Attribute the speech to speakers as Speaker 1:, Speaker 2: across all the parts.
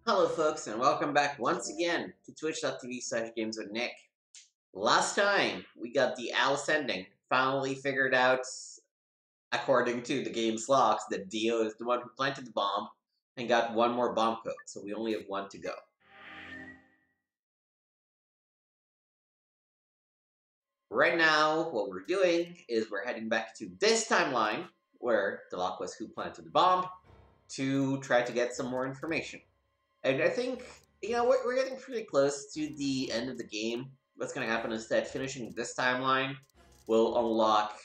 Speaker 1: Hello, folks, and welcome back once again to twitch.tv/games with Nick. Last time, we got the Alice ending. Finally figured out, according to the game's logs, that Dio is the one who planted the bomb and got one more bomb code, so we only have one to go. Right now, what we're doing is we're heading back to this timeline, where the lock was who planted the bomb, to try to get some more information. And I think, we're getting pretty close to the end of the game. What's going to happen is that finishing this timeline will unlock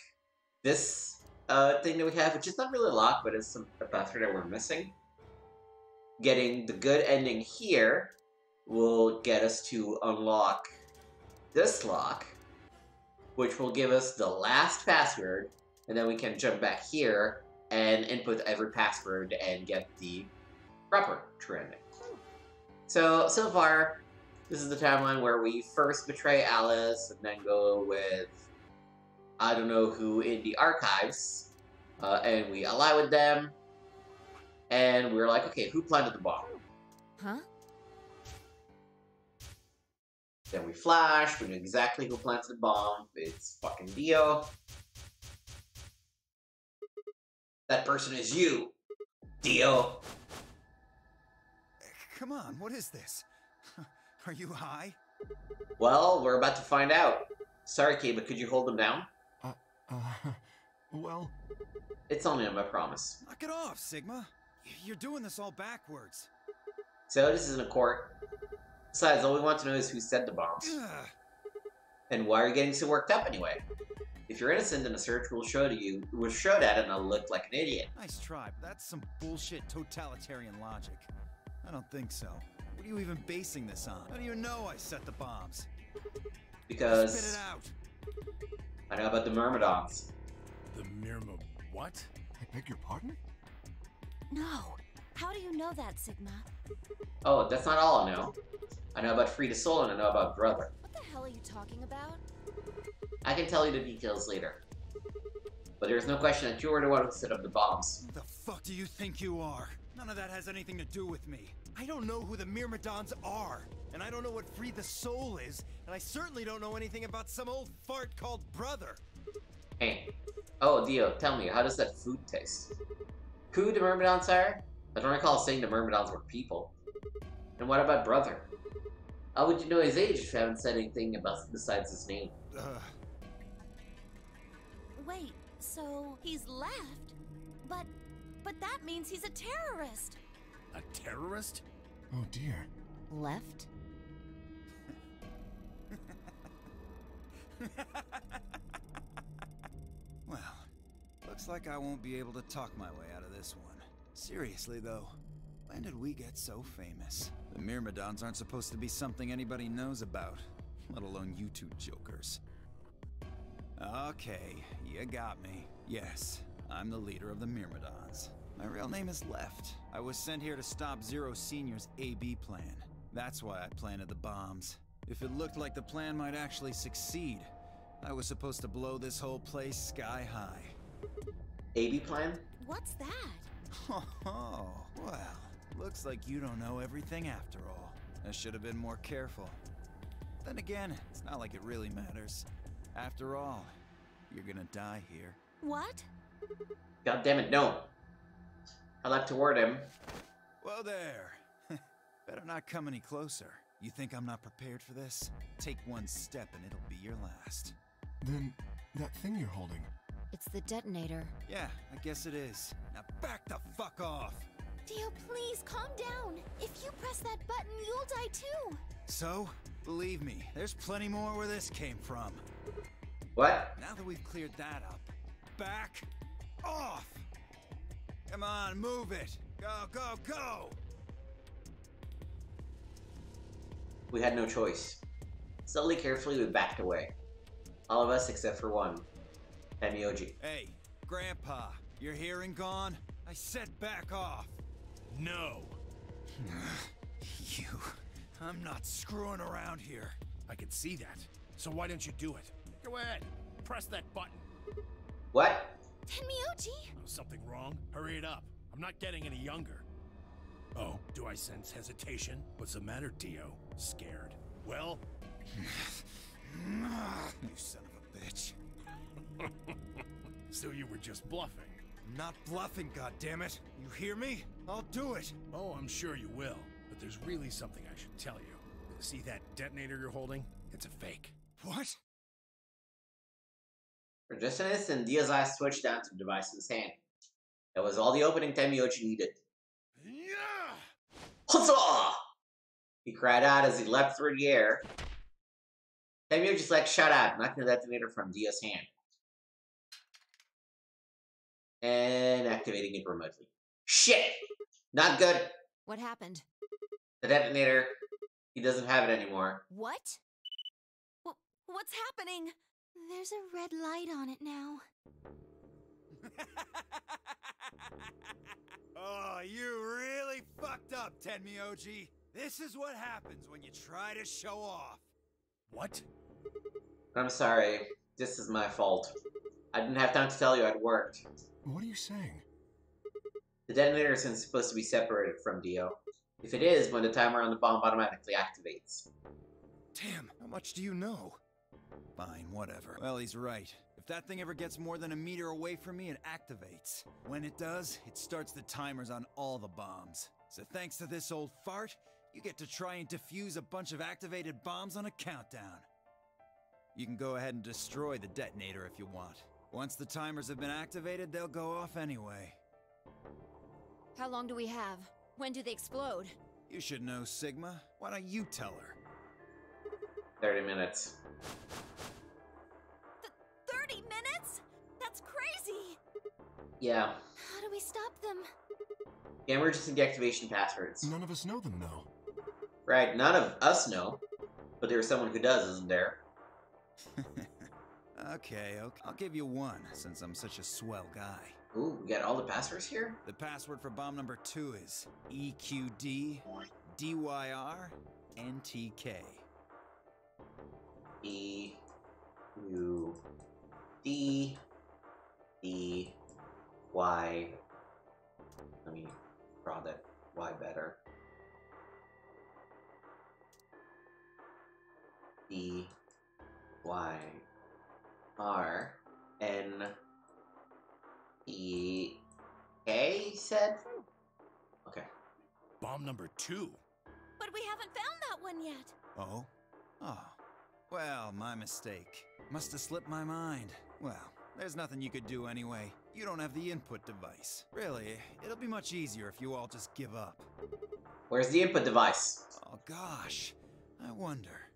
Speaker 1: this thing that we have, which is not really a lock, but it's a password that we're missing. Getting the good ending here will get us to unlock this lock, which will give us the last password, and then we can jump back here and input every password and get the proper true ending. So far, this is the timeline where we first betray Alice and then go with I don't know who in the archives, and we ally with them, and we're like, okay, who planted the bomb?
Speaker 2: Huh?
Speaker 1: Then we flash, we know exactly who planted the bomb, it's fucking Dio. That person is you, Dio.
Speaker 3: Come on, what is this? Are you high?
Speaker 1: Well, we're about to find out. Sorry, Kay, but could you hold them down?
Speaker 4: Well...
Speaker 1: It's only on my promise.
Speaker 3: Knock it off, Sigma. You're doing this all backwards.
Speaker 1: So this isn't a court. Besides, all we want to know is who set the bombs.
Speaker 3: Ugh.
Speaker 1: And why are you getting so worked up anyway? If you're innocent, then a search will show that and I'll look like an idiot.
Speaker 3: Nice try, but that's some bullshit totalitarian logic. I don't think so. What are you even basing this on? How do you know I set the bombs?
Speaker 1: Because...
Speaker 3: Spit it out!
Speaker 1: I know about the Myrmidons.
Speaker 4: The Myrma... what? I beg your pardon?
Speaker 2: No. How do you know that, Sigma?
Speaker 1: Oh, that's not all I know. I know about Frida Soul and I know about Brother.
Speaker 2: What the hell are you talking about?
Speaker 1: I can tell you the details later. But there's no question that you were the one who set up the bombs.
Speaker 3: Who the fuck do you think you are? None of that has anything to do with me. I don't know who the Myrmidons are, and I don't know what Free the Soul is, and I certainly don't know anything about some old fart called Brother.
Speaker 1: Hey. Oh, Dio, tell me, how does that food taste? Who the Myrmidons are? I don't recall saying the Myrmidons were people. And what about Brother? How would you know his age if you haven't said anything about besides his name?
Speaker 2: Wait, so he's left? But that means he's a terrorist.
Speaker 4: A terrorist? Oh dear.
Speaker 2: Left?
Speaker 3: Well, looks like I won't be able to talk my way out of this one. Seriously though, when did we get so famous? The Myrmidons aren't supposed to be something anybody knows about, let alone you two jokers. Okay, you got me. Yes, I'm the leader of the Myrmidons. My real name is Left. I was sent here to stop Zero Senior's AB plan. That's why I planted the bombs. If it looked like the plan might actually succeed, I was supposed to blow this whole place sky high.
Speaker 1: AB plan?
Speaker 2: What's that?
Speaker 3: Oh, well, looks like you don't know everything after all. I should have been more careful. Then again, it's not like it really matters. After all, you're gonna die here.
Speaker 2: What?
Speaker 1: God damn it, no. I leapt toward him.
Speaker 3: Whoa there. Better not come any closer. You think I'm not prepared for this? Take one step and it'll be your last.
Speaker 4: Then, that thing you're holding...
Speaker 2: It's the detonator.
Speaker 3: Yeah, I guess it is. Now back the fuck off!
Speaker 2: Dio, please calm down. If you press that button, you'll die too.
Speaker 3: So, believe me, there's plenty more where this came from.
Speaker 1: What?
Speaker 3: Now that we've cleared that up, back off! Come on, move it! Go, go, go!
Speaker 1: We had no choice. Slowly, carefully, we backed away. All of us except for one. Tenmyoji.
Speaker 3: Hey, Grandpa, your hearing gone? I said back off!
Speaker 4: No!
Speaker 3: You... I'm not screwing around here.
Speaker 4: I can see that. So why don't you do it? Go ahead. Press that button.
Speaker 1: What?
Speaker 2: Tenmyoji!
Speaker 4: Oh, something wrong? Hurry it up. I'm not getting any younger. Oh, do I sense hesitation? What's the matter, Dio? Scared? Well?
Speaker 3: You son of a bitch.
Speaker 4: So you were just bluffing?
Speaker 3: I'm not bluffing, goddammit. You hear me? I'll do it.
Speaker 4: Oh, I'm sure you will. But there's really something I should tell you. See that detonator you're holding? It's a fake.
Speaker 3: What?
Speaker 1: For just an instant, Dia's eyes switched down to the device in his hand. That was all the opening Tenmyoji needed.
Speaker 4: Yeah!
Speaker 1: Huzzah! He cried out as he leapt through the air. Tenmyoji's leg shot out, knocking the detonator from Dia's hand. And activating it remotely. Shit! Not good.
Speaker 2: What happened?
Speaker 1: The detonator, he doesn't have it anymore.
Speaker 2: What? What's happening? There's a red light on it now.
Speaker 3: Oh, you really fucked up, Tenmyoji. This is what happens when you try to show off.
Speaker 4: What?
Speaker 1: I'm sorry. This is my fault. I didn't have time to tell you I'd worked.
Speaker 4: What are you saying?
Speaker 1: The detonator isn't supposed to be separated from Dio. If it is, when the timer on the bomb automatically activates.
Speaker 3: Damn, how much do you know? Fine, whatever. Well, he's right. If that thing ever gets more than a meter away from me, it activates. When it does, it starts the timers on all the bombs. So thanks to this old fart, you get to try and defuse a bunch of activated bombs on a countdown. You can go ahead and destroy the detonator if you want. Once the timers have been activated, they'll go off anyway.
Speaker 2: How long do we have? When do they explode?
Speaker 3: You should know, Sigma. Why don't you tell her?
Speaker 1: 30 minutes.
Speaker 2: 30 minutes? That's crazy!
Speaker 1: Yeah.
Speaker 2: How do we stop them?
Speaker 1: The emergency deactivation passwords.
Speaker 4: None of us know them, though.
Speaker 1: Right, none of us know. But there's someone who does, isn't there?
Speaker 3: Okay, I'll give you one, since I'm such a swell guy.
Speaker 1: Ooh, we got all the passwords here?
Speaker 3: The password for bomb number 2 is EQD DYR NTK.
Speaker 1: E U D D Y. Let me draw that Y better. D Y R N E K said? Okay.
Speaker 4: Bomb number 2.
Speaker 2: But we haven't found that one yet.
Speaker 3: Oh? Oh. Well, my mistake. Must have slipped my mind. Well, there's nothing you could do anyway. You don't have the input device. Really, it'll be much easier if you all just give up.
Speaker 1: Where's the input device?
Speaker 3: Oh gosh, I wonder.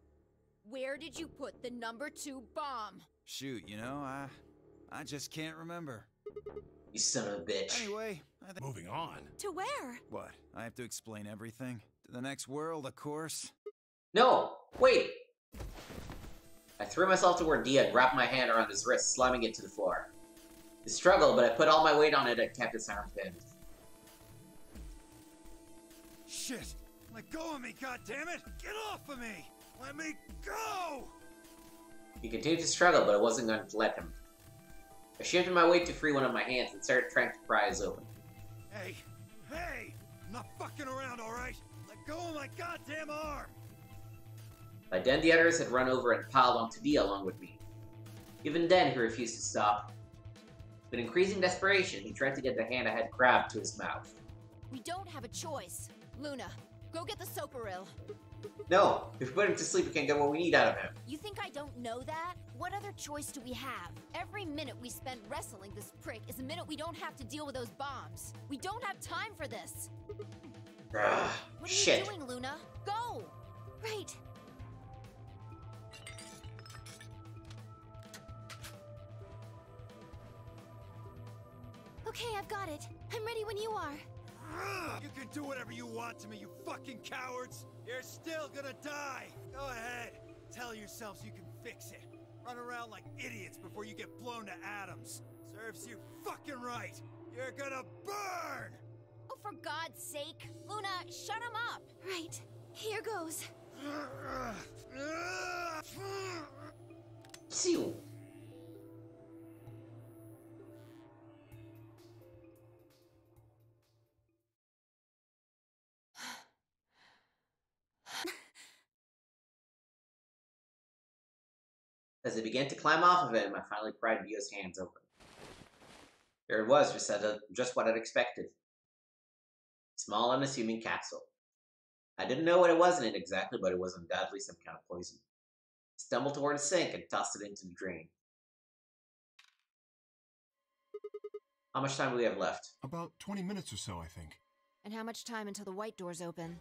Speaker 2: Where did you put the number 2 bomb?
Speaker 3: Shoot, you know, I just can't remember.
Speaker 1: You son of a bitch.
Speaker 3: Anyway, I think...
Speaker 4: Moving on.
Speaker 2: To where?
Speaker 3: What, I have to explain everything? To the next world, of course.
Speaker 1: No! Wait! I threw myself toward Dia and wrapped my hand around his wrist, slamming it to the floor. He struggled, but I put all my weight on it and kept his arm pinned.
Speaker 3: Shit! Let go of me, goddammit! Get off of me! Let me go!
Speaker 1: He continued to struggle, but I wasn't going to let him. I shifted my weight to free one of my hands and started trying to pry his open.
Speaker 3: Hey! Hey! I'm not fucking around, alright? Let go of my goddamn arm!
Speaker 1: By then, the others had run over and piled onto Dia along with me. Even then, he refused to stop. With increasing desperation, he tried to get the hand I had grabbed to his mouth.
Speaker 2: We don't have a choice. Luna, go get the Soparil.
Speaker 1: No! If we put him to sleep, we can't get what we need out of him.
Speaker 2: You think I don't know that? What other choice do we have? Every minute we spend wrestling this prick is a minute we don't have to deal with those bombs. We don't have time for this.
Speaker 1: Ugh,
Speaker 2: What are
Speaker 1: shit.
Speaker 2: you doing, Luna? Go! Right. Okay, I've got it. I'm ready when you are.
Speaker 3: You can do whatever you want to me, you fucking cowards! You're still gonna die! Go ahead, tell yourselves you can fix it. Run around like idiots before you get blown to atoms. Serves you fucking right! You're gonna burn!
Speaker 2: Oh, for God's sake. Luna, shut him up. Right. Here goes.
Speaker 1: See you. As I began to climb off of him, I finally pried Dio's hands open. There it was, just what I'd expected. Small, unassuming capsule. I didn't know what it was in it exactly, but it was undoubtedly some kind of poison. I stumbled toward the sink and tossed it into the drain. How much time do we have left?
Speaker 5: About 20 minutes or so, I think.
Speaker 2: And how much time until the white doors open?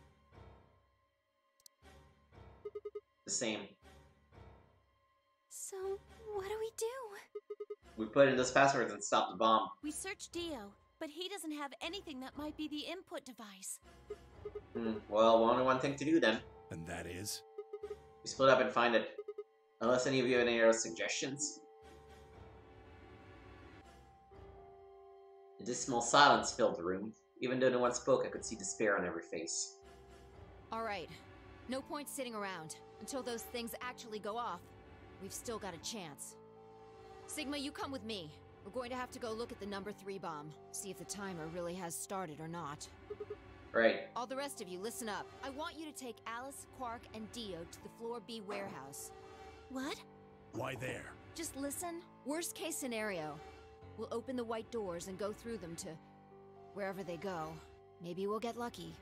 Speaker 1: The same.
Speaker 6: So, what do we do?
Speaker 1: We put in those passwords and stopped the bomb.
Speaker 6: We searched Dio, but he doesn't have anything that might be the input device.
Speaker 1: Well, only one thing to do then.
Speaker 4: And that is?
Speaker 1: We split up and find it. Unless any of you have any other suggestions? A dismal silence filled the room. Even though no one spoke, I could see despair on every face.
Speaker 2: Alright. No point sitting around. Until those things actually go off, we've still got a chance. Sigma, you come with me. We're going to have to go look at the number 3 bomb. See if the timer really has started or not.
Speaker 1: Right.
Speaker 2: All the rest of you, listen up. I want you to take Alice, Quark, and Dio to the Floor B warehouse.
Speaker 6: What?
Speaker 4: Why there?
Speaker 2: Just listen. Worst case scenario. We'll open the white doors and go through them to wherever they go. Maybe we'll get lucky.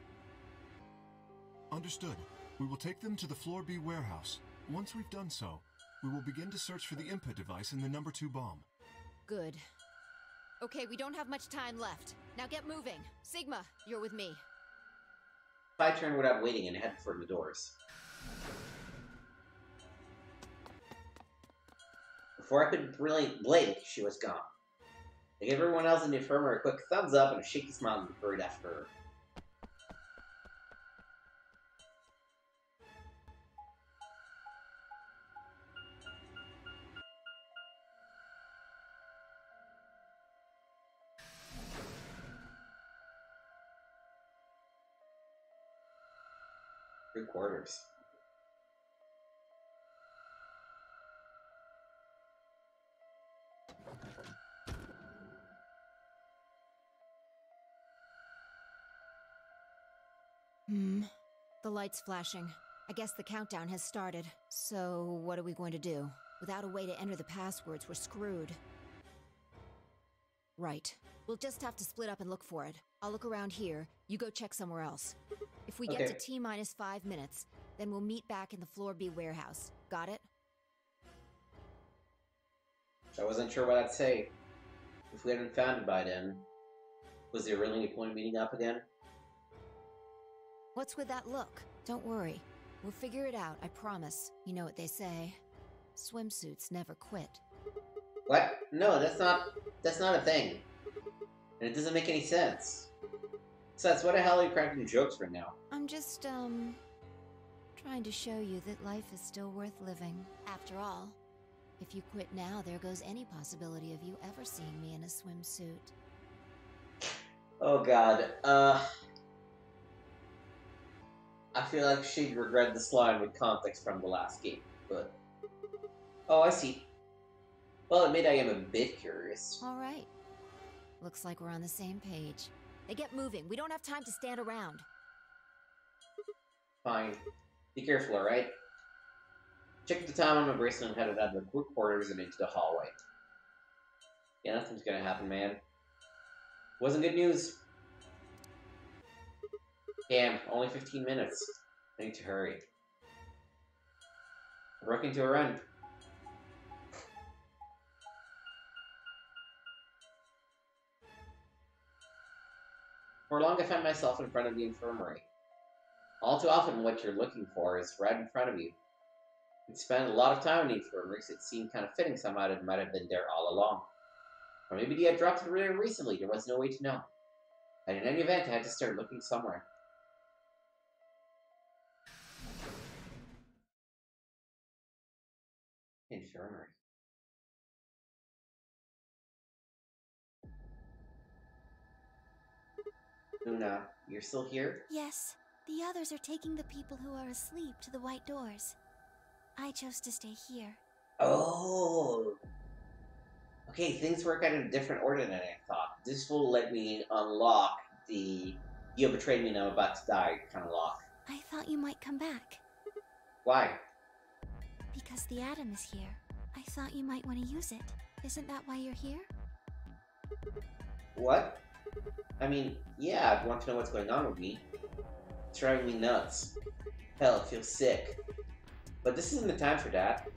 Speaker 5: Understood. We will take them to the Floor B warehouse. Once we've done so, we will begin to search for the input device in the number 2 bomb.
Speaker 2: Good. Okay, we don't have much time left. Now get moving. Sigma, you're with me.
Speaker 1: I turned without waiting and headed for the doors. Before I could really blink, she was gone. I gave everyone else in the infirmary a quick thumbs up and a shaky smile and hurried after her. Three quarters.
Speaker 2: The light's flashing. I guess the countdown has started. So, what are we going to do? Without a way to enter the passwords, we're screwed. Right. We'll just have to split up and look for it. I'll look around here, you go check somewhere else. If we get to T-minus 5 minutes, then we'll meet back in the Floor B warehouse. Got it?
Speaker 1: I wasn't sure what I'd say. If we hadn't found it by then, was there really any point in meeting up again?
Speaker 2: What's with that look? Don't worry. We'll figure it out, I promise. You know what they say. Swimsuits never quit.
Speaker 1: What? No, that's not a thing. And it doesn't make any sense. Besides, what the hell are you cracking jokes for now?
Speaker 2: I'm just, trying to show you that life is still worth living. After all, if you quit now, there goes any possibility of you ever seeing me in a swimsuit.
Speaker 1: Oh god, I feel like she'd regret this line with context from the last game, but... Oh, I see. Well, admit I am a bit curious.
Speaker 2: Alright. Looks like we're on the same page. Now get moving, we don't have time to stand around.
Speaker 1: Fine. Be careful, alright? Checked the time on my bracelet and headed out of the group quarters and into the hallway. Yeah, nothing's gonna happen, man. Wasn't good news. Damn, only 15 minutes. I need to hurry. I broke into a run. For long, I found myself in front of the infirmary. All too often, what you're looking for is right in front of you. We'd spent a lot of time in the infirmary, so it seemed kind of fitting somehow that it might have been there all along. Or maybe they had dropped it really recently, there was no way to know. And in any event, I had to start looking somewhere. Infirmary. Luna, you're still here?
Speaker 6: Yes, the others are taking the people who are asleep to the white doors. I chose to stay here.
Speaker 1: Oh! Okay, things work out in a different order than I thought. This will let me unlock the "you have betrayed me and I'm about to die" kind of lock.
Speaker 6: I thought you might come back.
Speaker 1: Why?
Speaker 6: Because the Atom is here. I thought you might want to use it. Isn't that why you're here?
Speaker 1: What? I mean, yeah, I'd want to know what's going on with me. It's driving me nuts. Hell, it feels sick. But this isn't the time for that.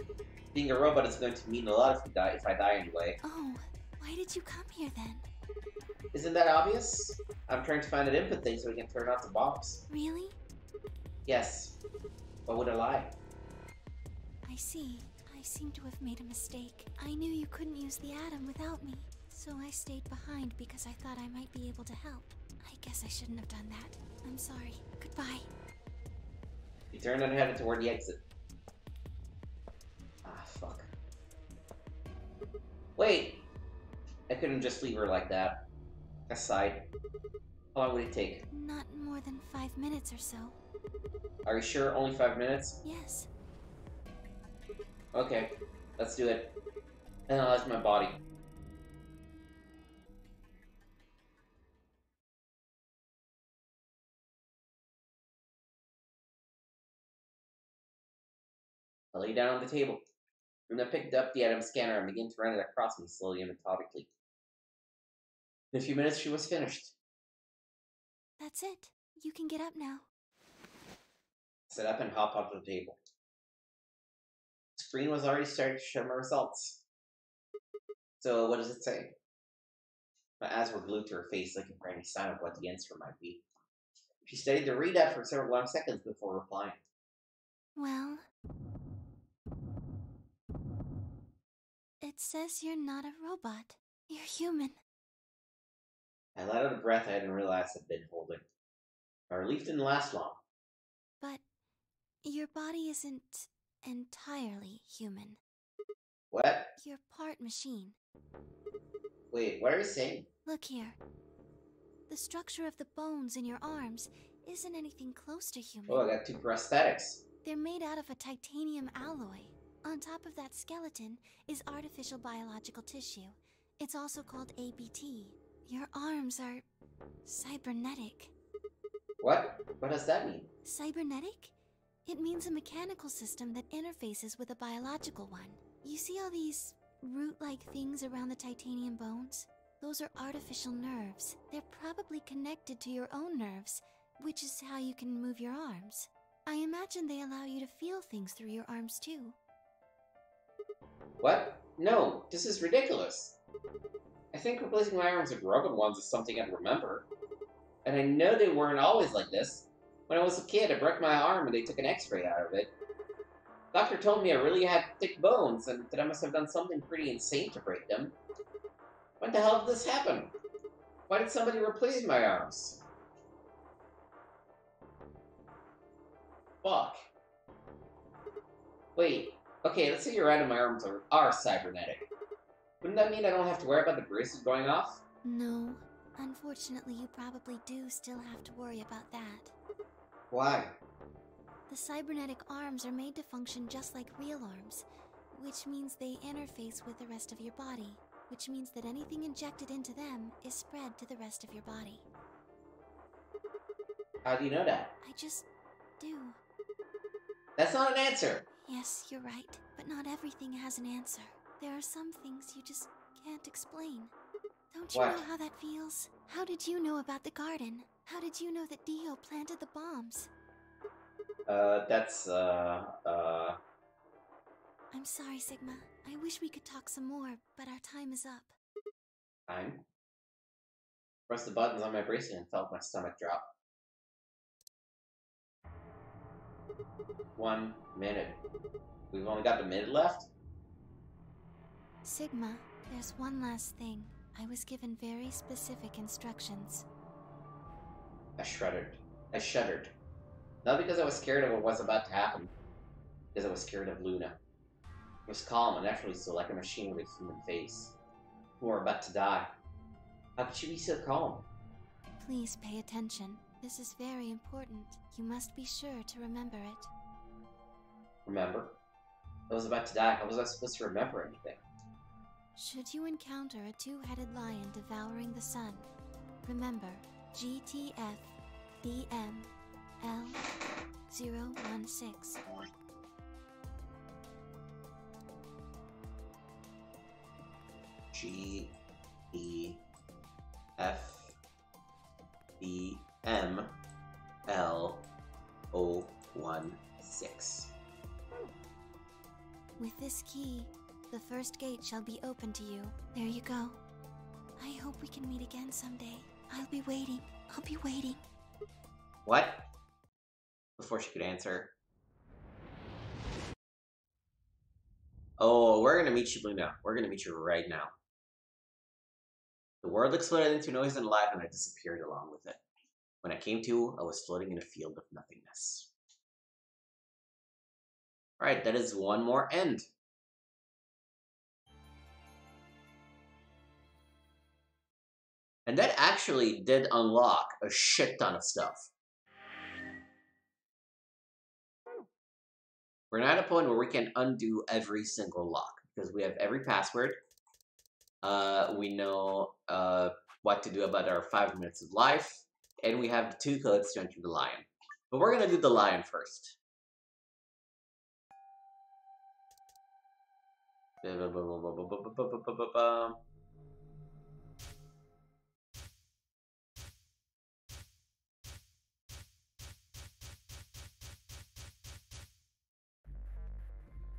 Speaker 1: Being a robot is going to mean a lot if I die anyway.
Speaker 6: Oh, why did you come here then?
Speaker 1: Isn't that obvious? I'm trying to find that input thing so we can turn off the bombs.
Speaker 6: Really?
Speaker 1: Yes. Why would I lie?
Speaker 6: I see. I seem to have made a mistake. I knew you couldn't use the atom without me, so I stayed behind because I thought I might be able to help. I guess I shouldn't have done that. I'm sorry. Goodbye.
Speaker 1: He turned and headed toward the exit. Ah, fuck. Wait! I couldn't just leave her like that. I sighed. How long would it take?
Speaker 6: Not more than 5 minutes or so.
Speaker 1: Are you sure? Only 5 minutes?
Speaker 6: Yes.
Speaker 1: Okay, let's do it. Analyze my body. I lay down on the table. Luna picked up the atom scanner and began to run it across me slowly and methodically. In a few minutes, she was finished.
Speaker 6: That's it. You can get up now.
Speaker 1: Sit up and hop onto the table. The screen was already starting to show my results. So, what does it say? My eyes were glued to her face, looking for any sign of what the answer might be. She studied the readout for several long seconds before replying.
Speaker 6: Well, it says you're not a robot. You're human.
Speaker 1: I let out a breath I hadn't realized I'd been holding. My relief didn't last long.
Speaker 6: But your body isn't entirely human.
Speaker 1: What?
Speaker 6: You're part machine.
Speaker 1: Wait, what are you saying?
Speaker 6: Look here. The structure of the bones in your arms isn't anything close to human.
Speaker 1: Oh, I got 2 prosthetics.
Speaker 6: They're made out of a titanium alloy. On top of that skeleton is artificial biological tissue. It's also called ABT. Your arms are cybernetic.
Speaker 1: What? What does that mean?
Speaker 6: Cybernetic? It means a mechanical system that interfaces with a biological one. You see all these root-like things around the titanium bones? Those are artificial nerves. They're probably connected to your own nerves, which is how you can move your arms. I imagine they allow you to feel things through your arms too.
Speaker 1: What? No, this is ridiculous. I think replacing my arms with robot ones is something I'd remember. And I know they weren't always like this. When I was a kid, I broke my arm and they took an x-ray out of it. Doctor told me I really had thick bones and that I must have done something pretty insane to break them. When the hell did this happen? Why did somebody replace my arms? Fuck. Wait, okay, let's say you're right and my arms are cybernetic. Wouldn't that mean I don't have to worry about the bracelet going off?
Speaker 6: No. Unfortunately, you probably do still have to worry about that.
Speaker 1: Why?
Speaker 6: The cybernetic arms are made to function just like real arms, which means they interface with the rest of your body, which means that anything injected into them is spread to the rest of your body.
Speaker 1: How do you know that?
Speaker 6: I just do.
Speaker 1: That's not an answer!
Speaker 6: Yes, you're right, but not everything has an answer. There are some things you just can't explain. Don't you
Speaker 1: What?
Speaker 6: know how that feels? How did you know about the garden? How did you know that Dio planted the bombs? I'm sorry, Sigma. I wish we could talk some more, but our time is up.
Speaker 1: Time? Pressed the buttons on my bracelet and felt my stomach drop. 1 minute. We've only got a minute left?
Speaker 6: Sigma, there's one last thing. I was given very specific instructions.
Speaker 1: I shuddered. Not because I was scared of what was about to happen, because I was scared of Luna. It was calm and naturally so, like a machine with a human face. We were about to die. How could she be so calm?
Speaker 6: Please pay attention. This is very important. You must be sure to remember it.
Speaker 1: Remember? I was about to die. How was I supposed to remember anything?
Speaker 6: Should you encounter a two-headed lion devouring the sun, remember GTF BM L016.
Speaker 1: G E F B M L O 16.
Speaker 6: With this key, the first gate shall be open to you. There you go. I hope we can meet again someday. I'll be waiting. I'll be waiting.
Speaker 1: What? Before she could answer. Oh, we're gonna meet you, Luna. We're gonna meet you right now. The world exploded into noise and light, and I disappeared along with it. When I came to, I was floating in a field of nothingness. Alright, that is one more end. And that actually did unlock a shit ton of stuff. We're not at a point where we can undo every single lock, because we have every password. We know what to do about our 5 minutes of life, and we have the 2 codes to enter the lion. But we're gonna do the lion first.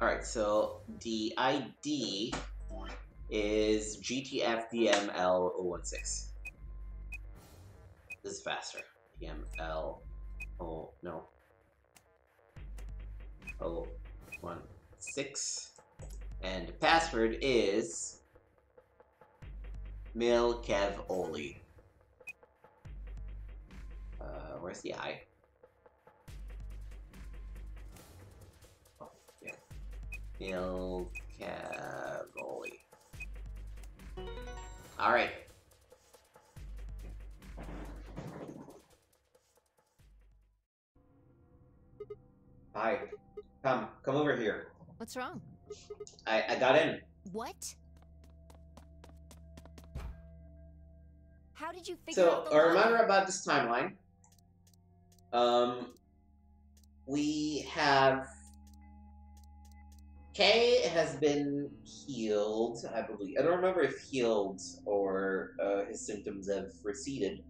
Speaker 1: Alright, so the ID is GTFDML016. This is faster. DML. Oh, no. 016. And the password is Milkevoli. Where's the I? Oh, yeah. Milkevoli. Alright. Hi. Come over here.
Speaker 2: What's wrong?
Speaker 1: I got in.
Speaker 2: What? How did you figure out
Speaker 1: So,
Speaker 2: the
Speaker 1: a
Speaker 2: lock?
Speaker 1: reminder about this timeline. We have... Kay has been healed, I believe. I don't remember if healed or his symptoms have receded.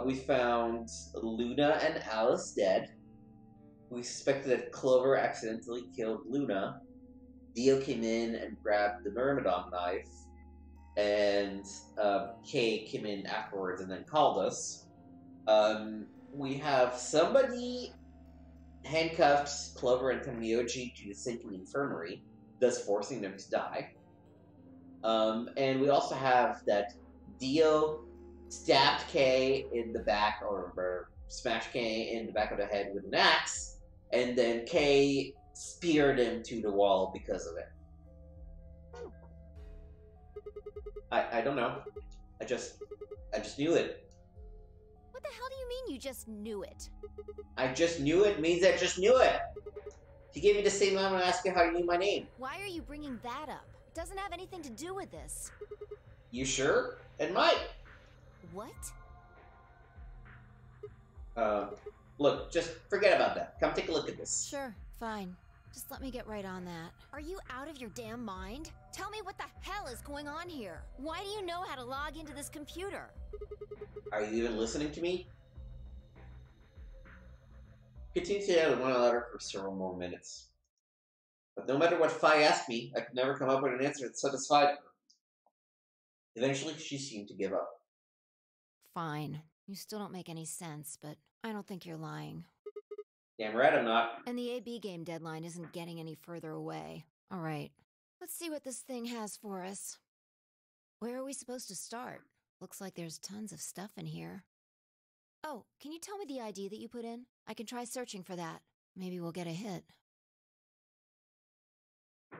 Speaker 1: We found Luna and Alice dead. We suspected that Clover accidentally killed Luna. Dio came in and grabbed the Myrmidon knife, and Kay came in afterwards and then called us. We have somebody handcuffed Clover and Tamioji to the sinking infirmary, thus forcing them to die. And we also have that Dio stabbed Kay in the back, or smashed Kay in the back of the head with an axe, and then Kay speared him to the wall because of it. I don't know. I just knew it.
Speaker 2: What the hell do you mean you just knew it?
Speaker 1: I just knew it means I just knew it. If you gave me the same line when I asked you how you knew my name.
Speaker 2: Why are you bringing that up? It doesn't have anything to do with this.
Speaker 1: You sure? It might.
Speaker 2: What?
Speaker 1: Look, just forget about that. Come take a look at this.
Speaker 2: Sure, fine. Just let me get right on that. Are you out of your damn mind? Tell me what the hell is going on here. Why do you know how to log into this computer?
Speaker 1: Are you even listening to me? Continue to yell at one another for several more minutes. But no matter what Fi asked me, I could never come up with an answer that satisfied her. Eventually, she seemed to give up.
Speaker 2: Fine. You still don't make any sense, but I don't think you're lying.
Speaker 1: Damn right I'm not.
Speaker 2: And the AB game deadline isn't getting any further away. All right. Let's see what this thing has for us. Where are we supposed to start? Looks like there's tons of stuff in here. Oh, can you tell me the ID that you put in? I can try searching for that. Maybe we'll get a hit.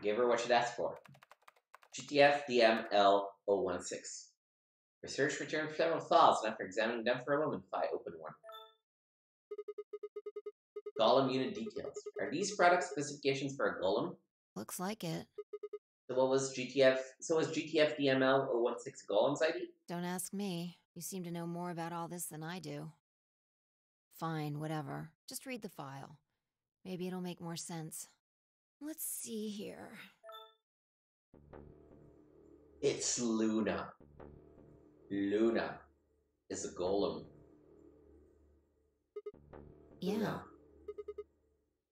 Speaker 1: Give her what she'd asked for. GTFDML016. Research returned several files, and after examining them for a moment, Fi opened one. Golem unit details. Are these product specifications for a golem?
Speaker 2: Looks like it.
Speaker 1: So what was GTFDML016 golem's ID?
Speaker 2: Don't ask me. You seem to know more about all this than I do. Fine, whatever. Just read the file. Maybe it'll make more sense. Let's see here.
Speaker 1: It's Luna. Luna is a golem.
Speaker 2: Yeah.
Speaker 1: Luna.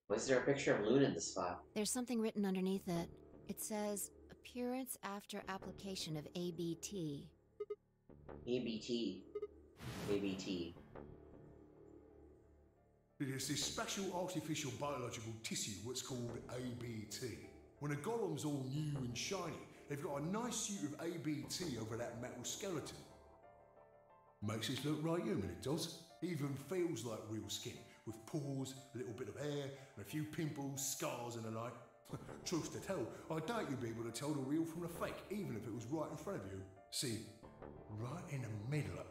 Speaker 1: Why is there a picture of Luna in this file?
Speaker 2: There's something written underneath it. It says, appearance after application of ABT.
Speaker 1: ABT. ABT.
Speaker 4: There's this special artificial biological tissue, what's called ABT. When a golem's all new and shiny, they've got a nice suit of ABT over that metal skeleton. Makes it look right human, it does. Even feels like real skin, with pores, a little bit of hair, and a few pimples, scars and the like. Truth to tell, I doubt you'd be able to tell the real from the fake, even if it was right in front of you. See, right in the middle of...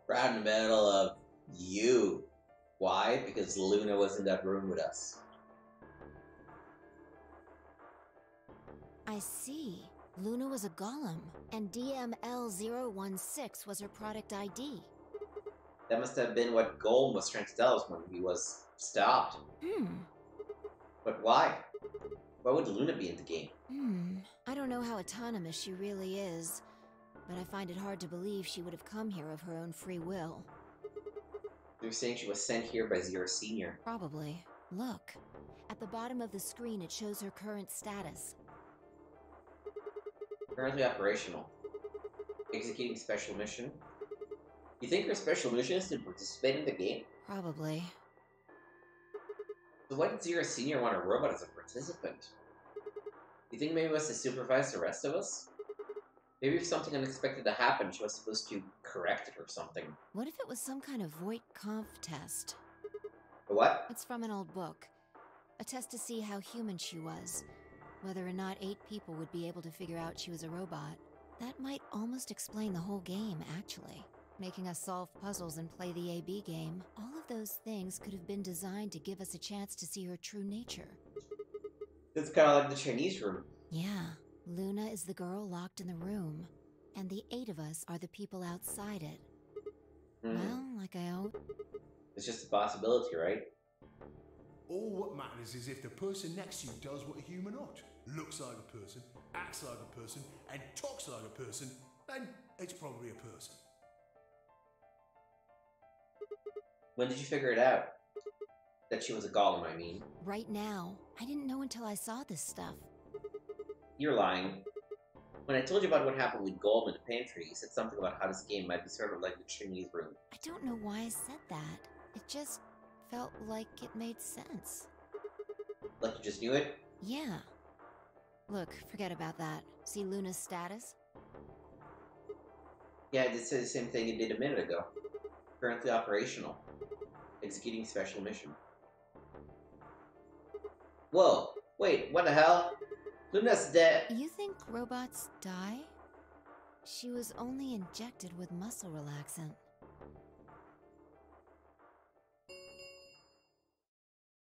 Speaker 1: Right in the middle of you. Why? Because Luna was in that room with us.
Speaker 2: I see. Luna was a golem, and DML016 was her product ID.
Speaker 1: That must have been what Golem was trying to tell us when he was stopped. But why? Why would Luna be in the game?
Speaker 2: I don't know how autonomous she really is, but I find it hard to believe she would have come here of her own free will.
Speaker 1: You're saying she was sent here by Zero Senior.
Speaker 2: Probably. Look. At the bottom of the screen, it shows her current status.
Speaker 1: Currently operational. Executing special mission. You think her special mission is to participate in the game?
Speaker 2: Probably.
Speaker 1: So why did Zero Senior want a robot as a participant? You think maybe it was to supervise the rest of us? Maybe if something unexpected to happen, she was supposed to correct it or something.
Speaker 2: What if it was some kind of Voight-Kampff test?
Speaker 1: A what?
Speaker 2: It's from an old book. A test to see how human she was. Whether or not 8 people would be able to figure out she was a robot. That might almost explain the whole game, actually. Making us solve puzzles and play the AB game. All of those things could have been designed to give us a chance to see her true nature.
Speaker 1: It's kind of like the Chinese room.
Speaker 2: Yeah. Luna is the girl locked in the room, and the 8 of us are the people outside it. Well, like I always...
Speaker 1: It's just a possibility, right?
Speaker 4: All what matters is if the person next to you does what a human ought. Looks like a person, acts like a person, and talks like a person, then it's probably a person.
Speaker 1: When did you figure it out? That she was a golem, I mean.
Speaker 2: Right now. I didn't know until I saw this stuff.
Speaker 1: You're lying. When I told you about what happened with Golem in the pantry, you said something about how this game might be sort of like the Chinese room.
Speaker 2: I don't know why I said that. It just felt like it made sense.
Speaker 1: Like you just knew it?
Speaker 2: Yeah. Look, forget about that. See Luna's status?
Speaker 1: Yeah, I did say the same thing it did a minute ago. Currently operational. Executing special mission. Whoa! Wait, what the hell? Luna's dead!
Speaker 2: You think robots die? She was only injected with muscle relaxant.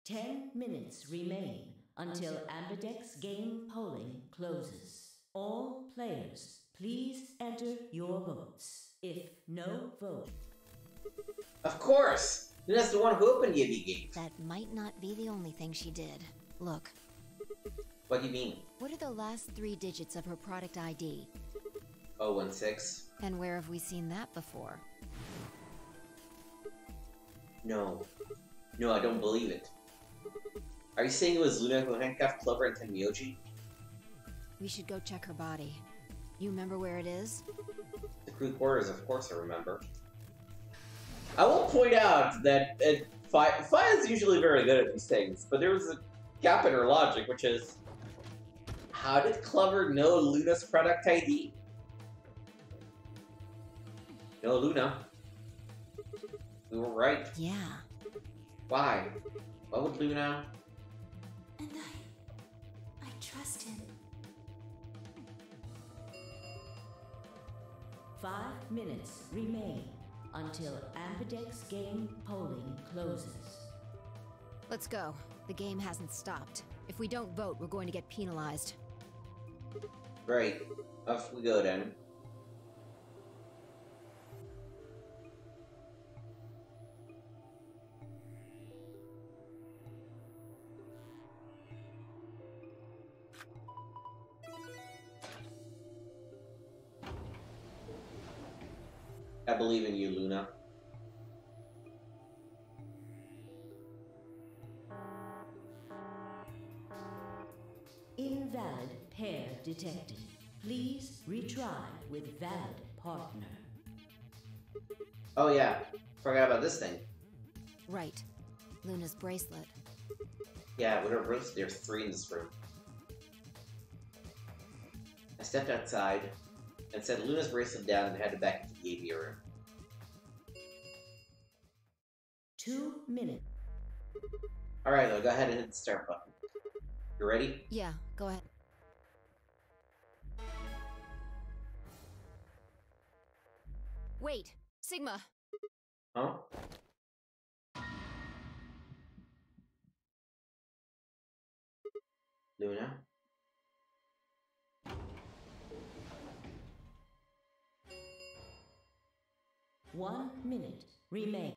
Speaker 7: 10 minutes remain until Ambidex game polling closes. All players, please enter your votes. If no vote...
Speaker 1: Of course! Luna's the one who opened the AV game.
Speaker 2: That might not be the only thing she did. Look.
Speaker 1: What do you mean?
Speaker 2: What are the last 3 digits of her product ID?
Speaker 1: 016.
Speaker 2: And where have we seen that before?
Speaker 1: No. No, I don't believe it. Are you saying it was Luna who handcuffed Clover and Tenmyoji?
Speaker 2: We should go check her body. You remember where it is?
Speaker 1: The crew quarters, of course I remember. I will point out that Fi is usually very good at these things, but there was a gap in her logic, which is... How did Clover know Luna's product ID? No, Luna. We were right.
Speaker 2: Yeah.
Speaker 1: Why? Why would Luna...
Speaker 6: And I trust him.
Speaker 7: 5 minutes remain until Ambidex game polling closes.
Speaker 2: Let's go. The game hasn't stopped. If we don't vote, we're going to get penalized.
Speaker 1: Right. Off we go then. I believe in you, Luna.
Speaker 7: Invalid pair detected. Please retry with valid partner.
Speaker 1: Oh yeah, forgot about this thing.
Speaker 2: Right. Luna's bracelet.
Speaker 1: Yeah, with her bracelet, there's 3 in this room. I stepped outside and set Luna's bracelet down and headed back into the AV room.
Speaker 7: 2 minutes.
Speaker 1: Alright, I'll go ahead and hit the start button. You ready?
Speaker 2: Yeah, go ahead. Wait, Sigma.
Speaker 1: Huh? Luna?
Speaker 7: One minute remain.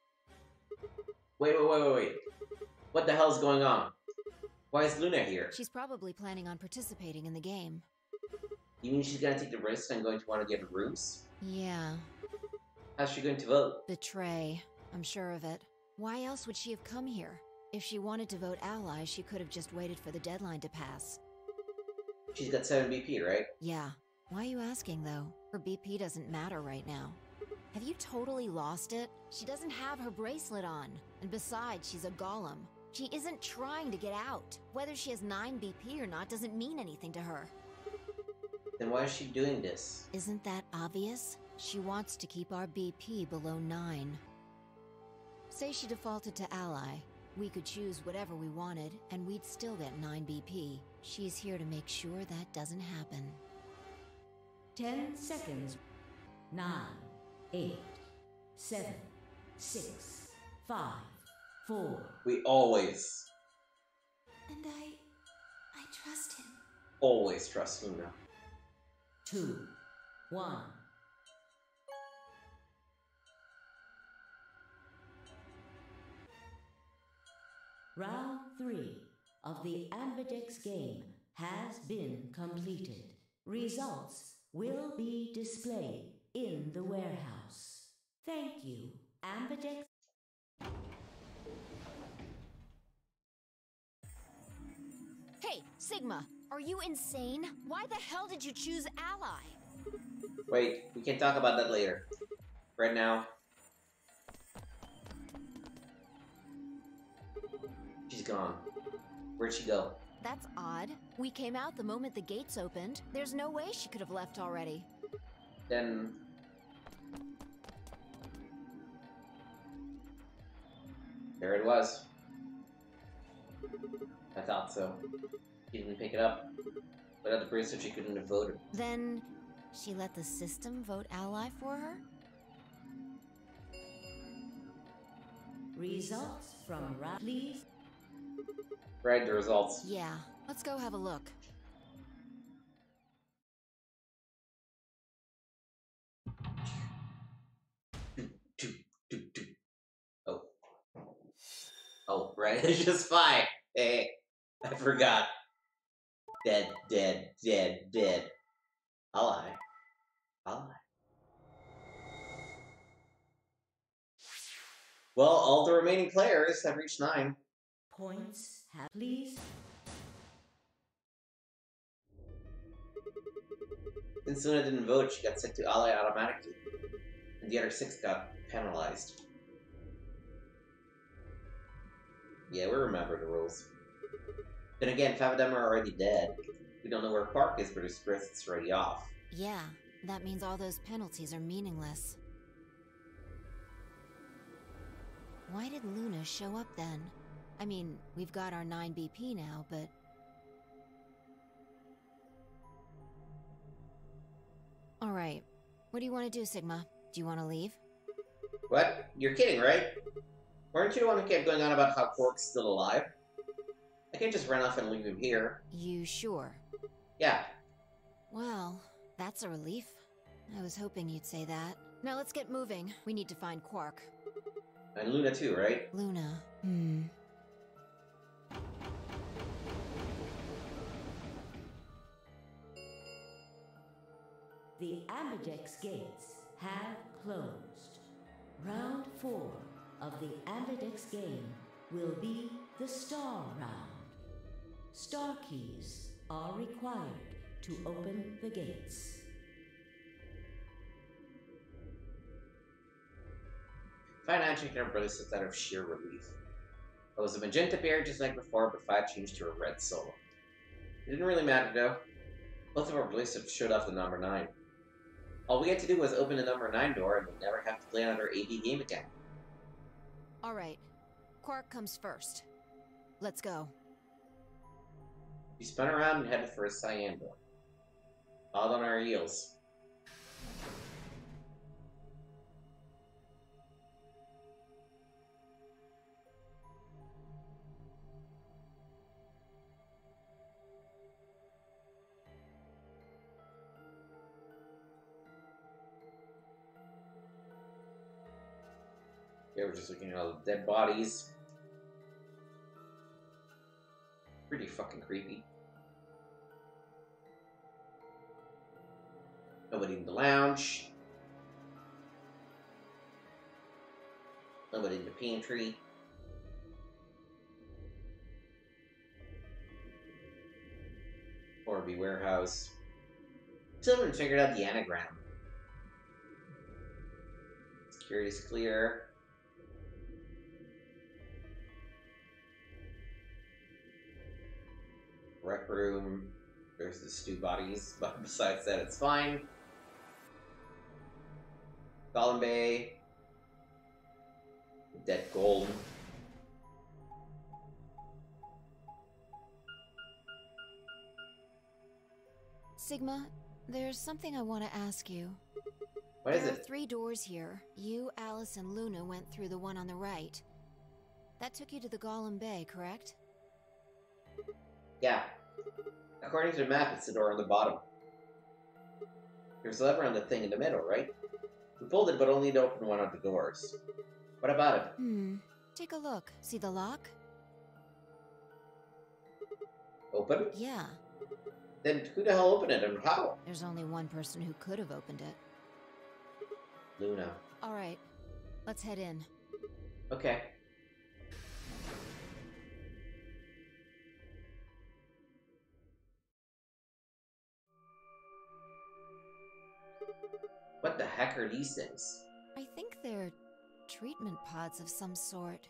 Speaker 1: Wait. What the hell's going on? Why is Luna here?
Speaker 2: She's probably planning on participating in the game.
Speaker 1: You mean she's gonna take the risk and going to want to get rooms?
Speaker 2: Yeah.
Speaker 1: How's she going to vote?
Speaker 2: Betray. I'm sure of it. Why else would she have come here? If she wanted to vote ally, she could have just waited for the deadline to pass.
Speaker 1: She's got 7 BP, right?
Speaker 2: Yeah. Why are you asking, though? Her BP doesn't matter right now. Have you totally lost it? She doesn't have her bracelet on. And besides, she's a golem. She isn't trying to get out. Whether she has 9 BP or not doesn't mean anything to her.
Speaker 1: Then why is she doing this?
Speaker 2: Isn't that obvious? She wants to keep our BP below 9. Say she defaulted to ally. We could choose whatever we wanted, and we'd still get 9 BP. She's here to make sure that doesn't happen.
Speaker 7: 10 seconds. 9, 8, 7, 6, 5, 4.
Speaker 1: We always
Speaker 6: And I trust him.
Speaker 1: trust Luna.
Speaker 7: 2, 1. Round 3 of the Ambidex game has been completed. Results will be displayed in the warehouse. Thank you, Ambidex.
Speaker 2: Hey, Sigma, are you insane? Why the hell did you choose ally?
Speaker 1: Wait, we can talk about that later. Right now, she's gone. Where'd she go?
Speaker 2: That's odd. We came out the moment the gates opened. There's no way she could have left already.
Speaker 1: Then... there it was. I thought so. She didn't pick it up. Without the bracelet, she couldn't have voted.
Speaker 2: Then she let the system vote ally for her?
Speaker 7: Results from round, please.
Speaker 1: Right, the results.
Speaker 2: Yeah, let's go have a look.
Speaker 1: Oh. Oh, right, it's just 5. Hey, I forgot. Dead. Ally. Well, all the remaining players have reached 9.
Speaker 7: Points have, please.
Speaker 1: Since Luna didn't vote, she got sent to ally automatically. And the other 6 got penalized. Yeah, we remember the rules. Then again, 5 of them are already dead. We don't know where Quark is, but his bracelet's already off.
Speaker 2: Yeah, that means all those penalties are meaningless. Why did Luna show up then? I mean, we've got our 9 BP now, but... Alright, what do you want to do, Sigma? Do you want to leave?
Speaker 1: What? You're kidding, right? Weren't you the one who kept going on about how Quark's still alive? I can't just run off and leave him here.
Speaker 2: You sure?
Speaker 1: Yeah.
Speaker 2: Well, that's a relief. I was hoping you'd say that. Now let's get moving. We need to find Quark.
Speaker 1: And Luna too, right?
Speaker 2: Luna.
Speaker 7: The Ambidex gates have closed. Round 4 of the Ambidex game will be the Star Round. Star keys are required to open the gates.
Speaker 1: Financially, can really sits out of sheer relief. It was a magenta bear just like before, but Fi changed to a red solo. It didn't really matter though. Both of our relationships showed off the number 9. All we had to do was open the number 9 door and we'd never have to play another AB game again.
Speaker 2: Alright. Quark comes first. Let's go.
Speaker 1: We spun around and headed for a cyan door. All on our heels. Yeah, we're just looking at all the dead bodies. Pretty fucking creepy. Nobody in the lounge. Nobody in the pantry. Orby warehouse. Still haven't figured out the anagram. Security's clear. Rec room. There's the stew bodies, but besides that, it's fine. Golem Bay. Dead gold.
Speaker 2: Sigma, there's something I want to ask you.
Speaker 1: What is
Speaker 2: There are
Speaker 1: it?
Speaker 2: 3 doors here. You, Alice, and Luna went through the one on the right. That took you to the Golem Bay, correct?
Speaker 1: Yeah. According to the map, it's the door on the bottom. There's a lever on the thing in the middle, right? We pulled it, but only to open one of the doors. What about it?
Speaker 2: Take a look. See the lock?
Speaker 1: Open?
Speaker 2: Yeah.
Speaker 1: Then who the hell opened it and how?
Speaker 2: There's only one person who could have opened it.
Speaker 1: Luna.
Speaker 2: Alright. Let's head in.
Speaker 1: Okay. What the heck are these things?
Speaker 2: I think they're treatment pods of some sort.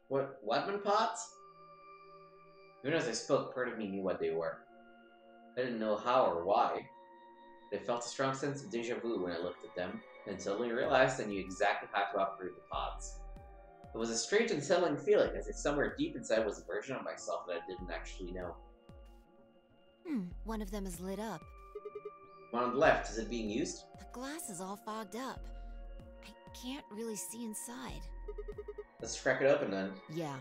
Speaker 1: What, Whatman pots? Even as I spoke, part of me knew what they were. I didn't know how or why, but I felt a strong sense of deja vu when I looked at them, and suddenly realized I knew exactly how to operate the pods. It was a strange and settling feeling, as if somewhere deep inside was a version of myself that I didn't actually know.
Speaker 2: One of them is lit up.
Speaker 1: One on the left, is it being used?
Speaker 2: The glass is all fogged up. I can't really see inside.
Speaker 1: Let's crack it open then.
Speaker 2: Yeah.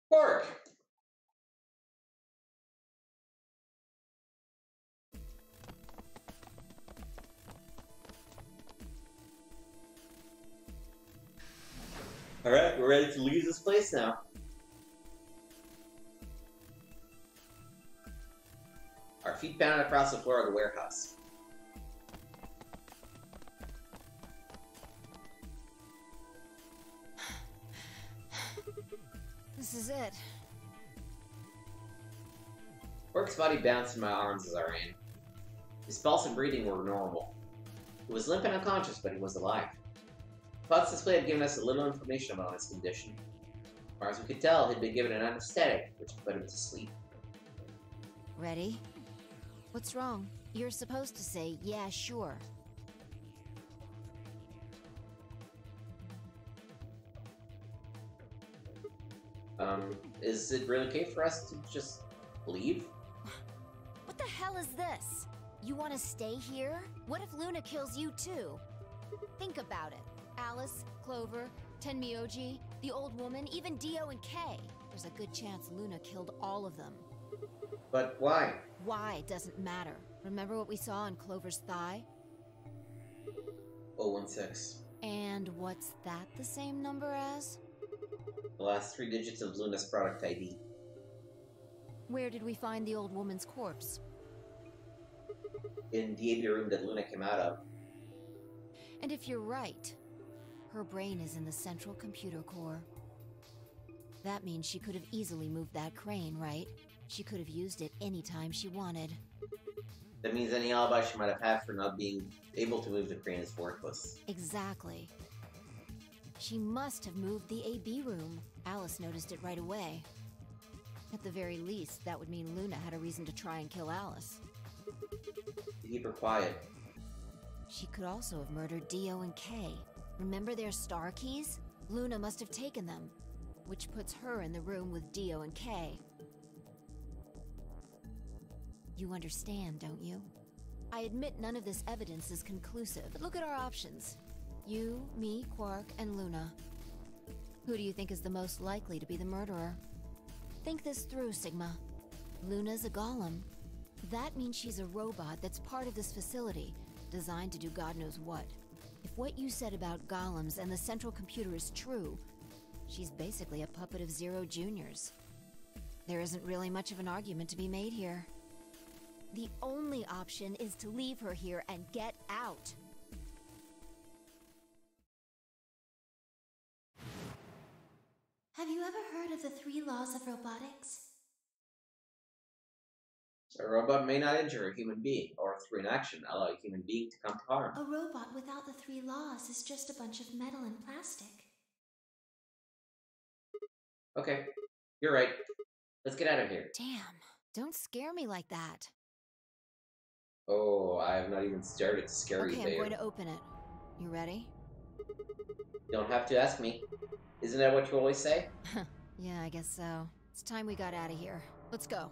Speaker 1: Pork! Alright, we're ready to leave this place now. Our feet pounded across the floor of the warehouse.
Speaker 2: This is it.
Speaker 1: Pork's body bounced in my arms as I ran. His pulse and breathing were normal. He was limp and unconscious, but he was alive. Pod's display had given us a little information about his condition. As far as we could tell, he'd been given an anesthetic, which put him to sleep.
Speaker 2: Ready? What's wrong? You're supposed to say, yeah, sure.
Speaker 1: Is it really okay for us to just leave?
Speaker 2: What the hell is this? You want to stay here? What if Luna kills you too? Think about it. Alice, Clover, Tenmyoji, the old woman, even Dio and Kay. There's a good chance Luna killed all of them.
Speaker 1: But why?
Speaker 2: Why doesn't matter. Remember what we saw on Clover's thigh?
Speaker 1: 016.
Speaker 2: And what's that the same number as?
Speaker 1: The last 3 digits of Luna's product ID.
Speaker 2: Where did we find the old woman's corpse?
Speaker 1: In the AV room that Luna came out of.
Speaker 2: And if you're right, her brain is in the central computer core. That means she could have easily moved that crane, right? She could have used it anytime she wanted.
Speaker 1: That means any alibi she might have had for not being able to move the crane is worthless.
Speaker 2: Exactly. She must have moved the AB room. Alice noticed it right away. At the very least, that would mean Luna had a reason to try and kill Alice.
Speaker 1: To keep her quiet.
Speaker 2: She could also have murdered Dio and Kay. Remember their star keys? Luna must have taken them, which puts her in the room with Dio and Kay. You understand, don't you? I admit none of this evidence is conclusive, but look at our options. You, me, Quark, and Luna. Who do you think is the most likely to be the murderer? Think this through, Sigma. Luna's a golem. That means she's a robot that's part of this facility, designed to do God knows what. If what you said about golems and the central computer is true, she's basically a puppet of Zero Junior's. There isn't really much of an argument to be made here. The only option is to leave her here and get out.
Speaker 6: Have you ever heard of the 3 laws of robotics?
Speaker 1: A robot may not injure a human being, or through inaction allow a human being to come to harm.
Speaker 6: A robot without the 3 laws is just a bunch of metal and plastic.
Speaker 1: Okay, you're right. Let's get out of here.
Speaker 2: Damn, don't scare me like that.
Speaker 1: Oh, I have not even started to scare you
Speaker 2: Okay,
Speaker 1: there.
Speaker 2: I'm going to open it. You ready?
Speaker 1: You don't have to ask me. Isn't that what you always say?
Speaker 2: Yeah, I guess so. It's time we got out of here. Let's go.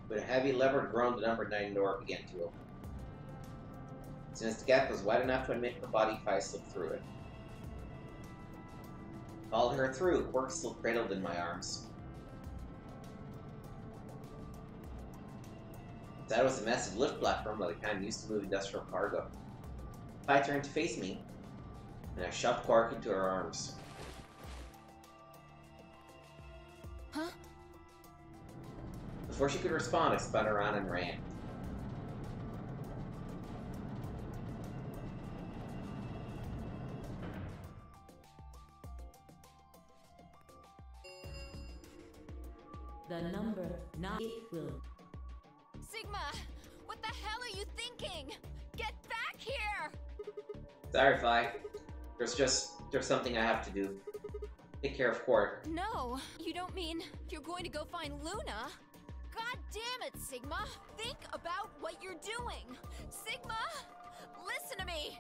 Speaker 1: With a heavy lever groan, the number 9 door began to open. As soon as the gap was wide enough to admit her body, Kai slipped through it. Followed her through, Quark still cradled in my arms. That was a massive lift platform like the kind used to move industrial cargo. Kai turned to face me, and I shoved Quark into her arms.
Speaker 2: Huh?
Speaker 1: Before she could respond, I spun around and ran.
Speaker 7: The number 9 will.
Speaker 2: Sigma! What the hell are you thinking? Get back here!
Speaker 1: Sorry, Fi. There's something I have to do. Take care of Quark.
Speaker 2: No, you don't mean you're going to go find Luna? God damn it, Sigma! Think about what you're doing! Sigma! Listen to me!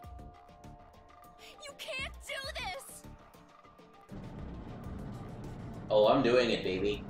Speaker 2: You can't do this!
Speaker 1: Oh, I'm doing it, baby.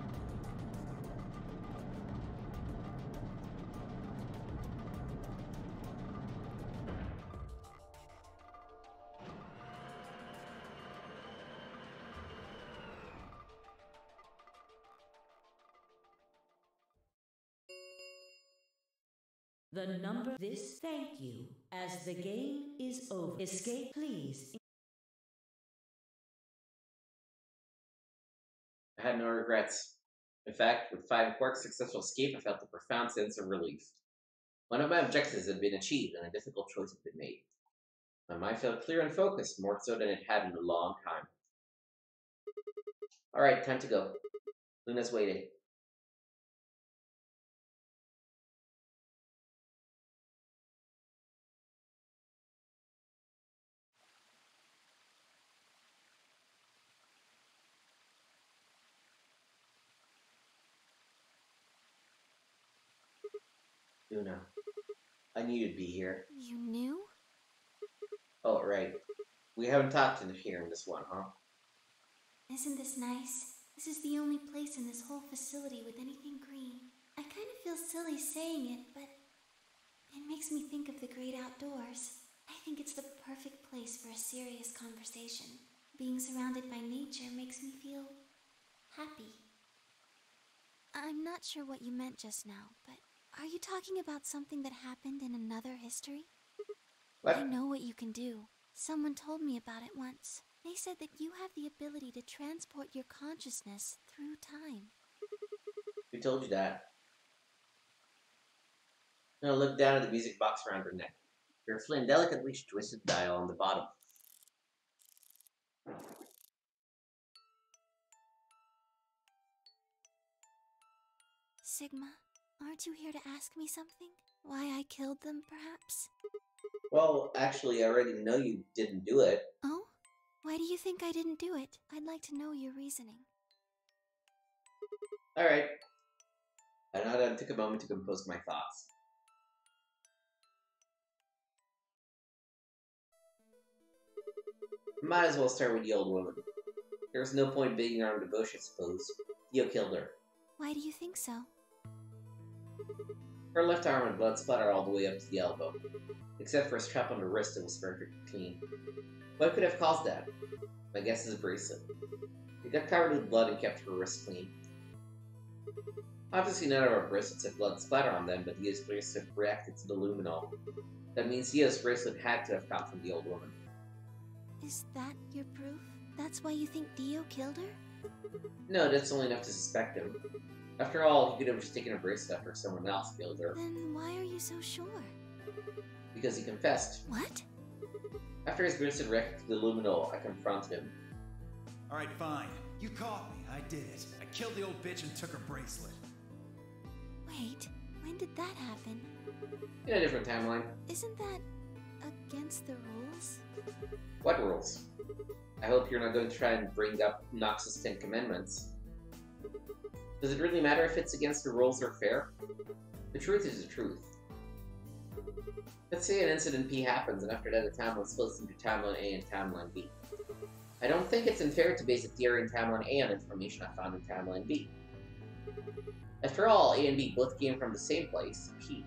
Speaker 7: The number this thank you. As the game is over. Escape, please.
Speaker 1: I had no regrets. In fact, with 5 Quark's successful escape, I felt a profound sense of relief. One of my objectives had been achieved, and a difficult choice had been made. My mind felt clear and focused, more so than it had in a long time. Alright, time to go. Luna's waiting. Luna, I knew you'd be here.
Speaker 6: You knew?
Speaker 1: Oh, right. We haven't talked in here in this one, huh?
Speaker 6: Isn't this nice? This is the only place in this whole facility with anything green. I kind of feel silly saying it, but it makes me think of the great outdoors. I think it's the perfect place for a serious conversation. Being surrounded by nature makes me feel happy. I'm not sure what you meant just now, but are you talking about something that happened in another history?
Speaker 1: What?
Speaker 6: I know what you can do. Someone told me about it once. They said that you have the ability to transport your consciousness through time.
Speaker 1: Who told you that? Now look down at the music box around her neck. Her flint delicately twisted dial on the bottom.
Speaker 6: Sigma, aren't you here to ask me something? Why I killed them, perhaps?
Speaker 1: Well, actually, I already know you didn't do it.
Speaker 6: Oh? Why do you think I didn't do it? I'd like to know your reasoning.
Speaker 1: Alright. I now then took a moment to compose my thoughts. Might as well start with the old woman. There's no point beating around the bush, I suppose. Dio killed her.
Speaker 6: Why do you think so?
Speaker 1: Her left arm had blood splattered all the way up to the elbow. Except for a strap on the wrist that was perfectly clean. What could have caused that? My guess is a bracelet. It got covered with blood and kept her wrist clean. Obviously none of our bracelets had blood splatter on them, but Dio's bracelet reacted to the luminol. That means Dio's bracelet had to have come from the old woman.
Speaker 6: Is that your proof? That's why you think Dio killed her?
Speaker 1: No, that's only enough to suspect him. After all, he could have just taken a bracelet after someone else killed her.
Speaker 6: Then why are you so sure?
Speaker 1: Because he confessed.
Speaker 6: What?
Speaker 1: After his bracelet reacted to the luminol, I confronted him.
Speaker 3: Alright, fine. You caught me. I did it. I killed the old bitch and took her bracelet.
Speaker 6: Wait, when did that happen?
Speaker 1: In a different timeline.
Speaker 6: Isn't that against the rules?
Speaker 1: What rules? I hope you're not going to try and bring up Nox's 10 Commandments. Does it really matter if it's against the rules or fair? The truth is the truth. Let's say an incident P happens, and after that the timeline splits into Timeline A and Timeline B. I don't think it's unfair to base a theory in Timeline A on information I found in Timeline B. After all, A and B both came from the same place, P.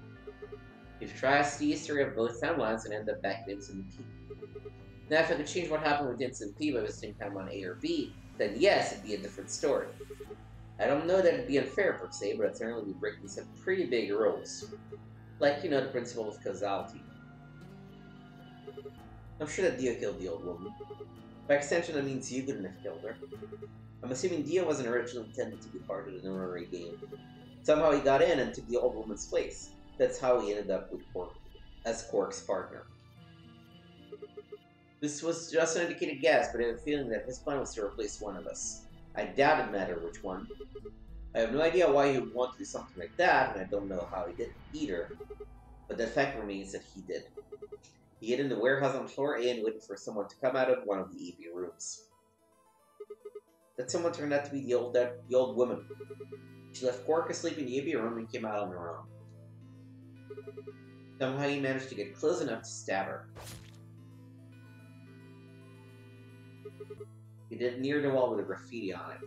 Speaker 1: You trace the history of both timelines and end up back in Incident P. Now, if I could change what happened with Incident P by visiting Timeline A or B, then yes, it'd be a different story. I don't know that it'd be unfair per se, but it certainly would break some pretty big rules. Like, you know, the principle of causality. I'm sure that Dio killed the old woman. By extension, that means you couldn't have killed her. I'm assuming Dio wasn't originally intended to be part of the Nomori game. Somehow he got in and took the old woman's place. That's how he ended up with Quark, as Quark's partner. This was just an educated guess, but I have a feeling that his plan was to replace one of us. I doubt it mattered which one. I have no idea why he would want to do something like that, and I don't know how he did either. But the fact remains that he did. He hid in the warehouse on floor A and waited for someone to come out of one of the EV rooms. That someone turned out to be the old woman. She left Quark asleep in the EV room and came out on her own. Somehow he managed to get close enough to stab her. He did it near the wall with a graffiti on it.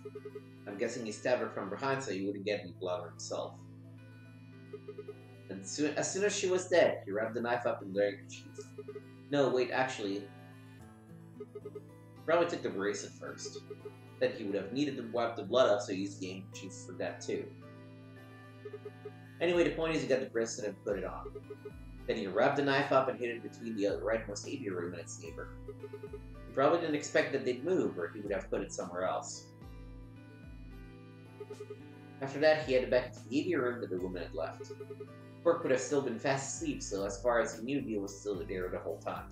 Speaker 1: I'm guessing he stabbed her from behind so he wouldn't get any blood on himself. And as soon as she was dead, he wrapped the knife up in the handkerchief. No, wait, actually... probably took the bracelet first. Then he would have needed to wipe the blood up, so he used the handkerchief for that too. Anyway, the point is he got the bracelet and put it on. Then he wrapped the knife up and hid it between the rightmost AV room and its neighbor. He probably didn't expect that they'd move, or he would have put it somewhere else. After that, he headed back to the AV room that the woman had left. Quark would have still been fast asleep, so as far as he knew, Dio was still there the whole time.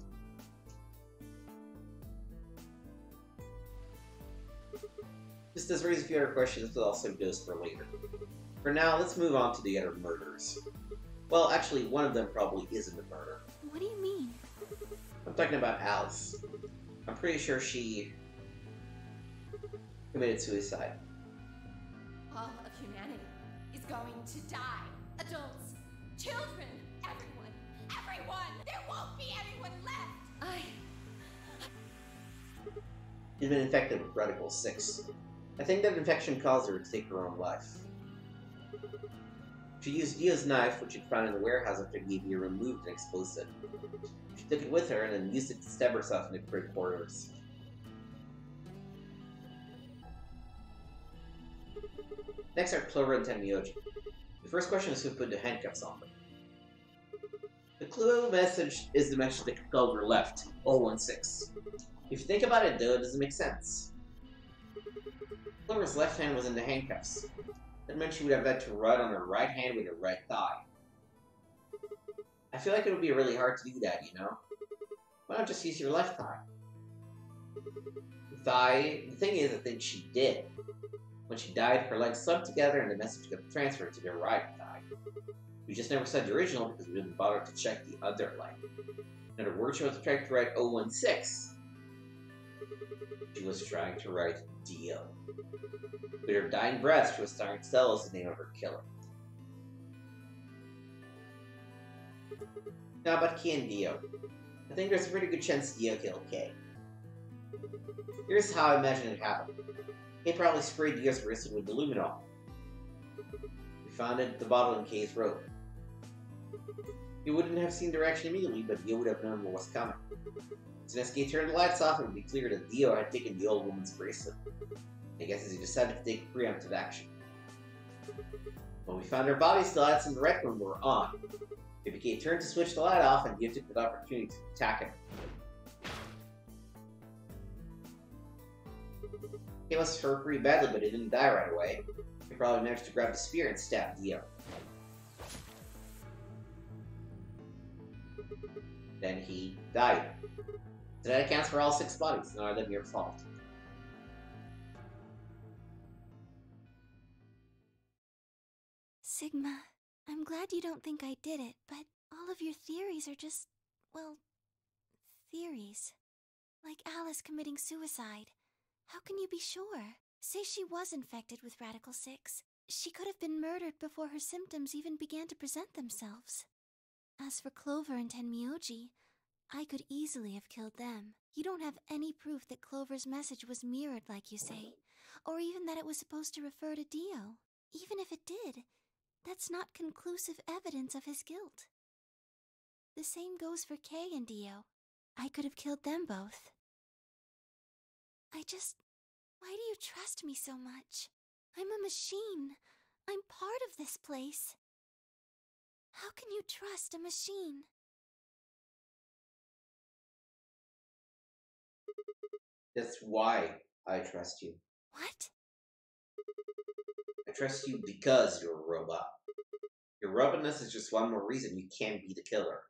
Speaker 1: This does raise a few other questions, but I'll save those for later. For now, let's move on to the other murders. Well, actually, one of them probably isn't a murder.
Speaker 6: What do you mean?
Speaker 1: I'm talking about Alice. I'm pretty sure she committed suicide.
Speaker 8: All of humanity is going to die. Adults, children, everyone, everyone! There won't be anyone left!
Speaker 1: She's been infected with Radical 6. I think that infection caused her to take her own life. She used Dio's knife, which she'd found in the warehouse after Evie removed an explosive. She took it with her and then used it to stab herself in the crate quarters. Next are Clover and Tenmyoji. The first question is who put the handcuffs on them. The clue message is the message that Clover left, 016. If you think about it though, it doesn't make sense. Clover's left hand was in the handcuffs. That meant she would have had to run on her right hand with her right thigh. I feel like it would be really hard to do that, you know? Why not just use your left thigh? The thing is, I think she did. When she died, her legs slumped together and the message got transferred to their right thigh. We just never saw the original because we didn't bother to check the other leg. In other words, she was trying to write 016. She was trying to write Dio. With her dying breath, she was trying to tell us the name of her killer. Now about Kay and Dio. I think there's a pretty good chance Dio killed Kay. Here's how I imagine it happened. Kay probably sprayed Dio's wrist with luminol. We found the bottle in Kay's robe. He wouldn't have seen the reaction immediately, but Dio would have known what was coming. As soon as Kay turned the lights off, it would be clear that Dio had taken the old woman's bracelet. I guess he decided to take preemptive action. When we found her bodies, the lights in the rec room were on. Baby Kay turned to switch the light off, and Dio took the opportunity to attack him. Kay was hurt pretty badly, but he didn't die right away. He probably managed to grab the spear and stab Dio. Then he died. So that accounts for all 6 bodies, none of them your fault.
Speaker 6: Sigma, I'm glad you don't think I did it, but all of your theories are just, well, theories. Like Alice committing suicide. How can you be sure? Say she was infected with Radical 6. She could have been murdered before her symptoms even began to present themselves. As for Clover and Tenmyoji, I could easily have killed them. You don't have any proof that Clover's message was mirrored like you say, or even that it was supposed to refer to Dio. Even if it did, that's not conclusive evidence of his guilt. The same goes for Kay and Dio. I could have killed them both. Why do you trust me so much? I'm a machine. I'm part of this place. How can you trust a machine?
Speaker 1: That's why I trust you.
Speaker 6: What?
Speaker 1: I trust you because you're a robot. Your robotness is just one more reason you can't be the killer.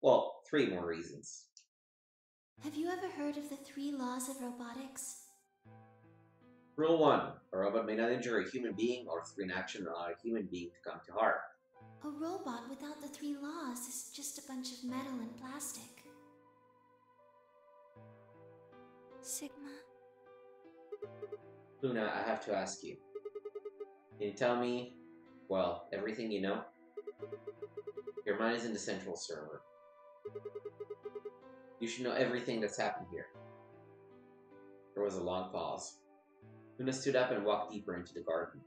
Speaker 1: Well, 3 more reasons.
Speaker 6: Have you ever heard of the 3 laws of robotics?
Speaker 1: Rule 1. A robot may not injure a human being or through an action allow a human being to come to harm.
Speaker 6: A robot without the 3 laws is just a bunch of metal and plastic. Sigma.
Speaker 1: Luna, I have to ask you. Can you tell me, well, everything you know? Your mind is in the central server. You should know everything that's happened here. There was a long pause. Luna stood up and walked deeper into the garden.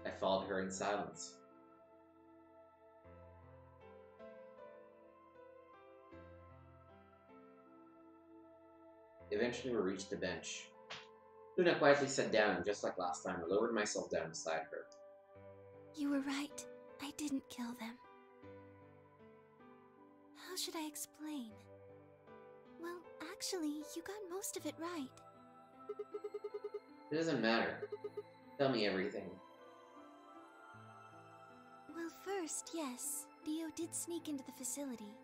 Speaker 1: I followed her in silence. Eventually we reached the bench. Luna quietly sat down, and just like last time, I lowered myself down beside her.
Speaker 6: You were right. I didn't kill them. How should I explain? Well, actually, you got most of it right.
Speaker 1: It doesn't matter. Tell me everything.
Speaker 6: Well, first, yes, Dio did sneak into the facility.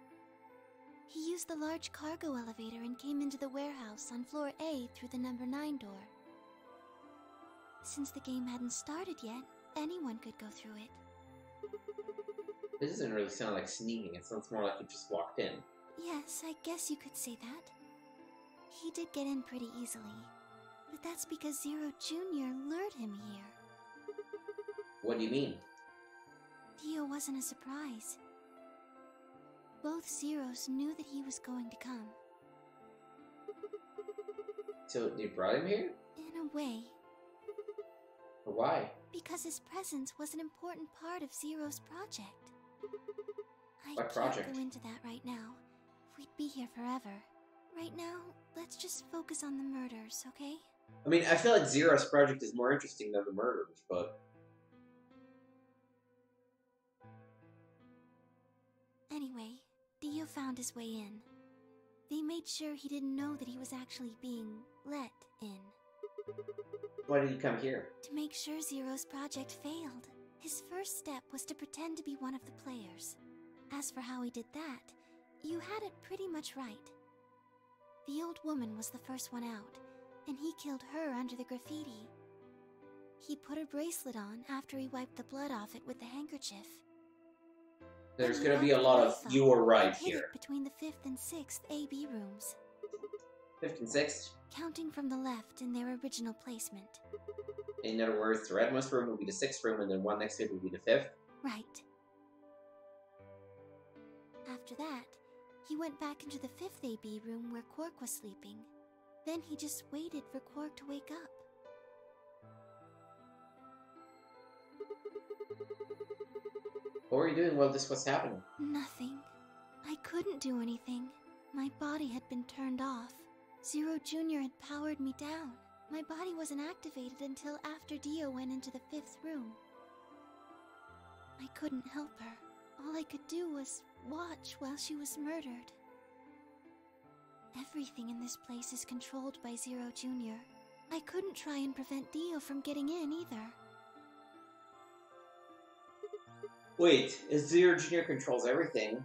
Speaker 6: He used the large cargo elevator and came into the warehouse on floor A through the number 9 door. Since the game hadn't started yet, anyone could go through it.
Speaker 1: This doesn't really sound like sneaking, it sounds more like you just walked in.
Speaker 6: Yes, I guess you could say that. He did get in pretty easily, but that's because Zero Jr. lured him here.
Speaker 1: What do you mean?
Speaker 6: Dio wasn't a surprise. Both Zeros knew that he was going to come.
Speaker 1: So, they brought him here?
Speaker 6: In a way.
Speaker 1: Why?
Speaker 6: Because his presence was an important part of Zero's project. I
Speaker 1: What project?
Speaker 6: can't go into that right now. We'd be here forever. Right now, let's just focus on the murders, okay?
Speaker 1: I mean, I feel like Zero's project is more interesting than the murders, but...
Speaker 6: Anyway, Dio found his way in. They made sure he didn't know that he was actually being let in.
Speaker 1: Why did he come here?
Speaker 6: To make sure Zero's project failed. His first step was to pretend to be one of the players. As for how he did that, you had it pretty much right. The old woman was the first one out, and he killed her under the graffiti. He put her bracelet on after he wiped the blood off it with the handkerchief.
Speaker 1: There's
Speaker 6: Then he
Speaker 1: gonna be a
Speaker 6: wrapped
Speaker 1: lot
Speaker 6: the
Speaker 1: of
Speaker 6: knife
Speaker 1: you
Speaker 6: up
Speaker 1: were right
Speaker 6: and hid
Speaker 1: here.
Speaker 6: it between the 5th and 6th AB rooms,
Speaker 1: 5th and 6th?
Speaker 6: counting from the left in their original placement.
Speaker 1: In other words, the rightmost room will be the 6th room, and then one next to it will be the 5th.
Speaker 6: Right. After that, he went back into the 5th AB room where Quark was sleeping. Then he just waited for Quark to wake up.
Speaker 1: What were you doing while this was happening?
Speaker 6: Nothing. I couldn't do anything. My body had been turned off. Zero Jr. had powered me down. My body wasn't activated until after Dio went into the 5th room. I couldn't help her. All I could do was watch while she was murdered. Everything in this place is controlled by Zero Jr. I couldn't try and prevent Dio from getting in either.
Speaker 1: Wait, if Zero Jr. controls everything,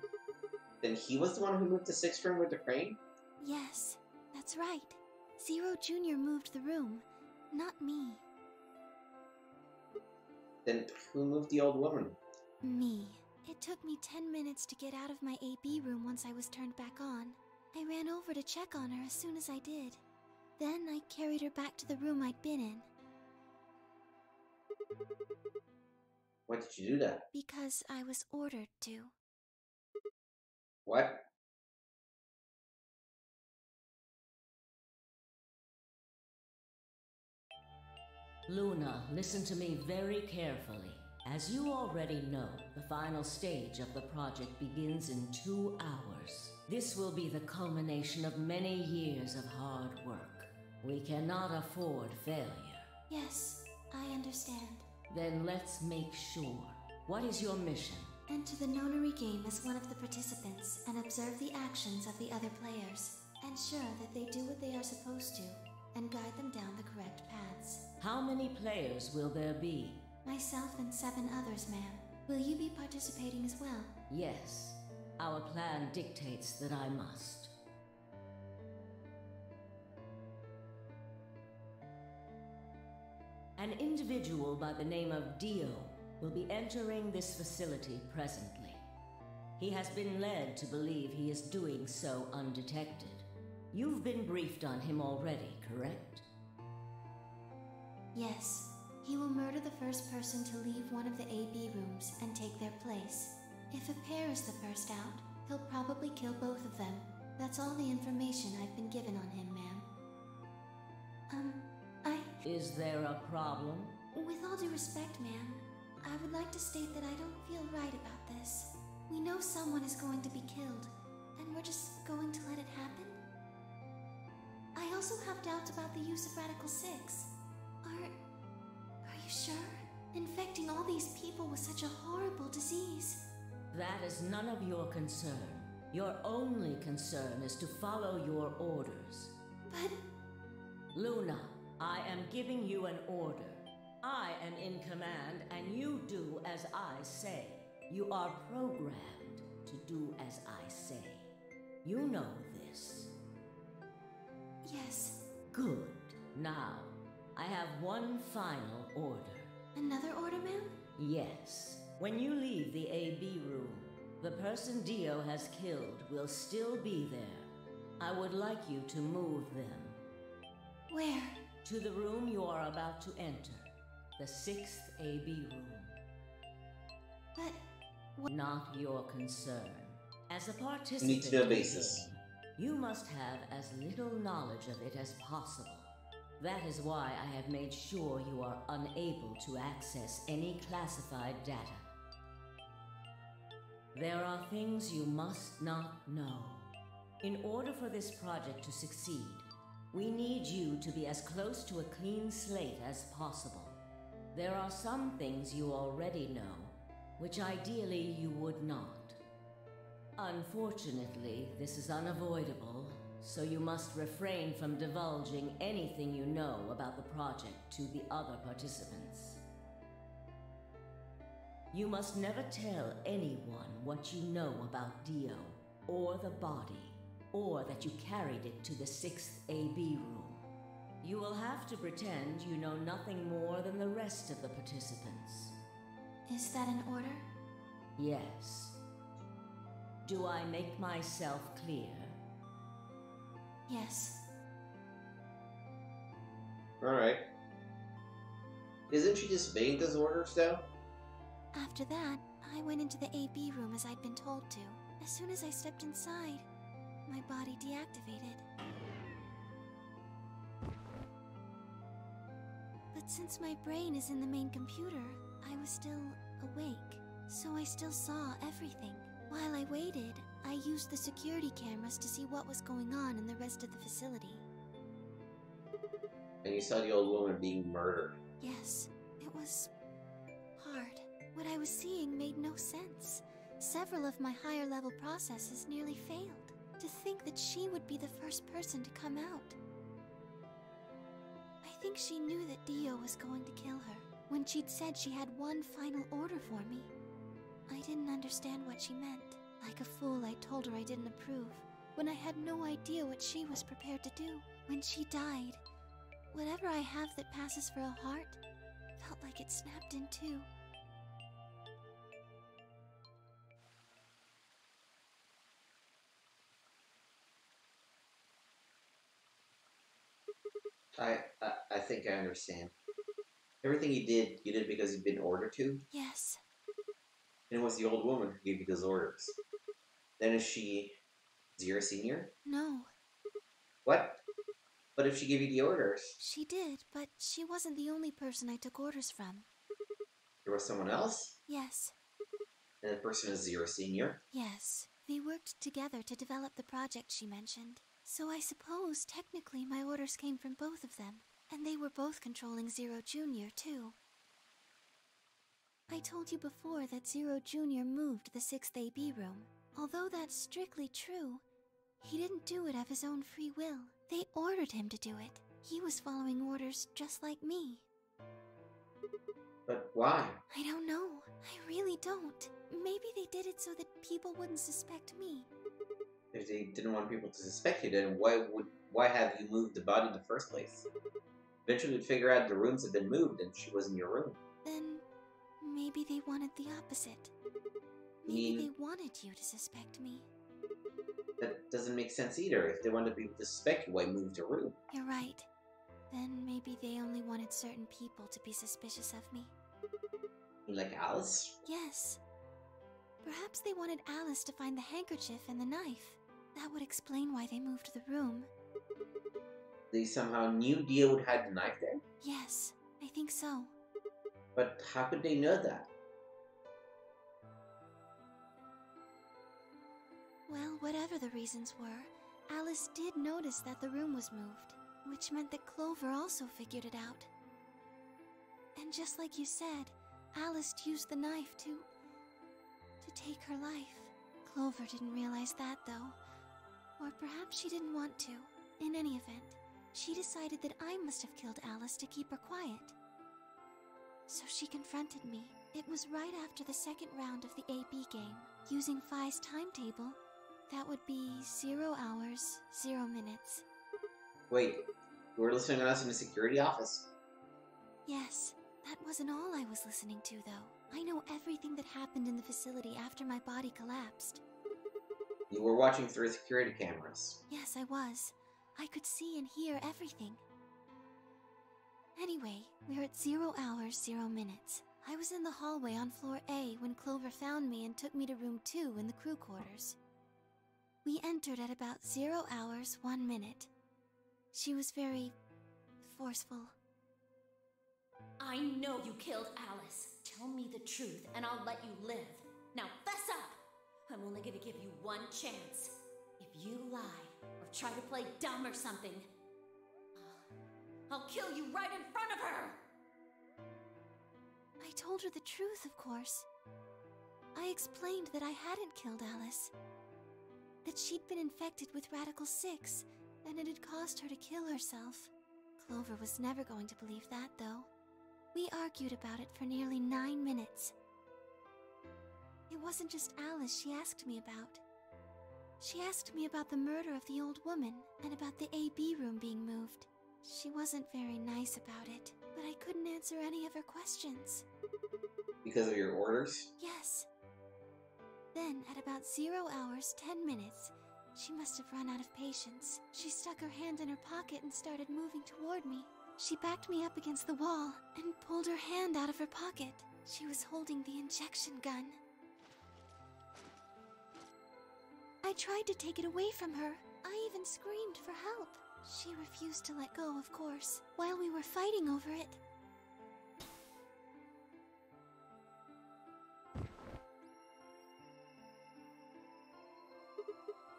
Speaker 1: then he was the one who moved the 6th room with the crane?
Speaker 6: Yes, that's right. Zero Jr. moved the room, not me.
Speaker 1: Then who moved the old woman?
Speaker 6: Me. It took me 10 minutes to get out of my AB room once I was turned back on. I ran over to check on her as soon as I did. Then I carried her back to the room I'd been in.
Speaker 1: Why did you do that?
Speaker 6: Because I was ordered to.
Speaker 1: What?
Speaker 7: Luna, listen to me very carefully. As you already know, the final stage of the project begins in 2 hours. This will be the culmination of many years of hard work. We cannot afford failure.
Speaker 6: Yes, I understand.
Speaker 7: Then let's make sure. What is your mission?
Speaker 6: Enter the nonary game as one of the participants and observe the actions of the other players. Ensure that they do what they are supposed to and guide them down the correct paths.
Speaker 7: How many players will there be?
Speaker 6: Myself and 7 others, ma'am. Will you be participating as well?
Speaker 7: Yes. Our plan dictates that I must. An individual by the name of Dio will be entering this facility presently. He has been led to believe he is doing so undetected. You've been briefed on him already, correct?
Speaker 6: Yes. He will murder the first person to leave one of the AB rooms and take their place. If a pair is the first out, he'll probably kill both of them. That's all the information I've been given on him, ma'am.
Speaker 7: Is there a problem?
Speaker 6: With all due respect, ma'am, I would like to state that I don't feel right about this. We know someone is going to be killed, and we're just going to let it happen? I also have doubts about the use of Radical 6. Are you sure? Infecting all these people with such a horrible disease.
Speaker 7: That is none of your concern. Your only concern is to follow your orders.
Speaker 6: But...
Speaker 7: Luna, I am giving you an order. I am in command, and you do as I say. You are programmed to do as I say. You know this.
Speaker 6: Yes.
Speaker 7: Good. Now, I have one final order.
Speaker 6: Another order, ma'am?
Speaker 7: Yes. When you leave the AB room, the person Dio has killed will still be there. I would like you to move them.
Speaker 6: Where?
Speaker 7: To the room you are about to enter. The 6th AB room.
Speaker 6: But...
Speaker 7: Not your concern. As a participant,
Speaker 1: You need to do a basis.
Speaker 7: in the game, you must have as little knowledge of it as possible. That is why I have made sure you are unable to access any classified data. There are things you must not know. In order for this project to succeed, we need you to be as close to a clean slate as possible. There are some things you already know, which ideally you would not. Unfortunately, this is unavoidable, so you must refrain from divulging anything you know about the project to the other participants. You must never tell anyone what you know about Dio, or the body, or that you carried it to the 6th AB room. You will have to pretend you know nothing more than the rest of the participants.
Speaker 6: Is that an order?
Speaker 7: Yes. Do I make myself clear?
Speaker 6: Yes.
Speaker 1: Alright. Isn't she just obeying those orders, though?
Speaker 6: After that, I went into the AB room as I'd been told to. As soon as I stepped inside, my body deactivated. But since my brain is in the main computer, I was still awake, so I still saw everything. While I waited, I used the security cameras to see what was going on in the rest of the facility.
Speaker 1: And you saw the old woman being murdered.
Speaker 6: Yes, it was hard. What I was seeing made no sense. Several of my higher level processes nearly failed. To think that she would be the first person to come out. I think she knew that Dio was going to kill her when she'd said she had one final order for me. I didn't understand what she meant. Like a fool, I told her I didn't approve, when I had no idea what she was prepared to do. When she died, whatever I have that passes for a heart felt like it snapped in two.
Speaker 1: I think I understand. Everything you did because you'd been ordered to?
Speaker 6: Yes.
Speaker 1: And it was the old woman who gave you those orders. Then is she Zero Senior?
Speaker 6: No.
Speaker 1: What? But if she gave you the orders?
Speaker 6: She did, but she wasn't the only person I took orders from.
Speaker 1: There was someone else?
Speaker 6: Yes.
Speaker 1: And the person is Zero Senior?
Speaker 6: Yes. They worked together to develop the project she mentioned. So I suppose, technically, my orders came from both of them. And they were both controlling Zero Jr., too. I told you before that Zero Jr. moved the 6th AB room. Although that's strictly true, he didn't do it of his own free will. They ordered him to do it. He was following orders just like me.
Speaker 1: But why?
Speaker 6: I don't know. I really don't. Maybe they did it so that people wouldn't suspect me.
Speaker 1: If they didn't want people to suspect you, then why have you moved the body in the first place? Eventually you'd figure out the rooms had been moved and she was in your room.
Speaker 6: Then maybe they wanted the opposite. Maybe they wanted you to suspect me.
Speaker 1: That doesn't make sense either. If they wanted people to suspect you, why move the room?
Speaker 6: You're right. Then maybe they only wanted certain people to be suspicious of me.
Speaker 1: Like Alice?
Speaker 6: Yes. Perhaps they wanted Alice to find the handkerchief and the knife. That would explain why they moved the room.
Speaker 1: They somehow knew Dio would hide the knife there?
Speaker 6: Yes, I think so.
Speaker 1: But how could they know that?
Speaker 6: Well, whatever the reasons were, Alice did notice that the room was moved, which meant that Clover also figured it out. And just like you said, Alice used the knife to take her life. Clover didn't realize that, though. Or perhaps she didn't want to. In any event, she decided that I must have killed Alice to keep her quiet. So she confronted me. It was right after the second round of the AB game. Using Phi's timetable, that would be 0 hours, 0 minutes.
Speaker 1: Wait, you were listening to us in the security office?
Speaker 6: Yes, that wasn't all I was listening to, though. I know everything that happened in the facility after my body collapsed.
Speaker 1: You were watching through security cameras.
Speaker 6: Yes, I was. I could see and hear everything. Anyway, we're at 0 hours, 0 minutes. I was in the hallway on floor A when Clover found me and took me to room 2 in the crew quarters. We entered at about 0 hours, 1 minute. She was very forceful.
Speaker 8: I know you killed Alice. Tell me the truth, and I'll let you live. Now fess up! I'm only gonna give you one chance. If you lie, or try to play dumb or something, I'll kill you right in front of her!
Speaker 6: I told her the truth, of course. I explained that I hadn't killed Alice. That she'd been infected with Radical 6, and it had caused her to kill herself. Clover was never going to believe that, though. We argued about it for nearly 9 minutes. It wasn't just Alice she asked me about. She asked me about the murder of the old woman, and about the AB room being moved. She wasn't very nice about it, but I couldn't answer any of her questions.
Speaker 1: Because of your orders?
Speaker 6: Yes. Then, at about 0 hours, 10 minutes, she must have run out of patience. She stuck her hand in her pocket and started moving toward me. She backed me up against the wall and pulled her hand out of her pocket. She was holding the injection gun. I tried to take it away from her. I even screamed for help. She refused to let go, of course, while we were fighting over it.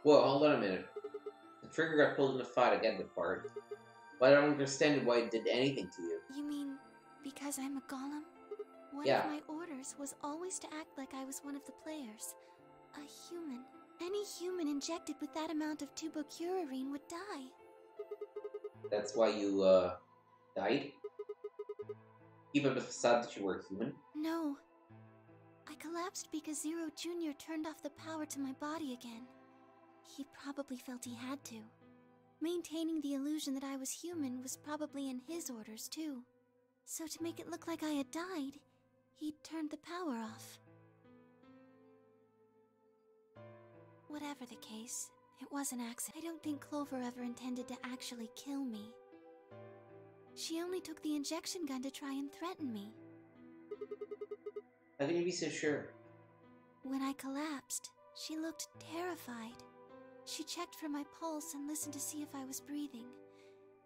Speaker 1: Whoa, hold on a minute. The trigger got pulled in the fight, I get the part. But I don't understand why it did anything to you.
Speaker 6: You mean, because I'm a golem? One
Speaker 1: Yeah.
Speaker 6: of my orders was always to act like I was one of the players. A human. Any human injected with that amount of tubocurarine would die.
Speaker 1: That's why you, died? Keep up the facade that you were human?
Speaker 6: No. I collapsed because Zero Jr. turned off the power to my body again. He probably felt he had to. Maintaining the illusion that I was human was probably in his orders, too. So to make it look like I had died, he turned the power off. Whatever the case, it was an accident. I don't think Clover ever intended to actually kill me. She only took the injection gun to try and threaten me.
Speaker 1: How can you be so sure?
Speaker 6: When I collapsed, she looked terrified. She checked for my pulse and listened to see if I was breathing.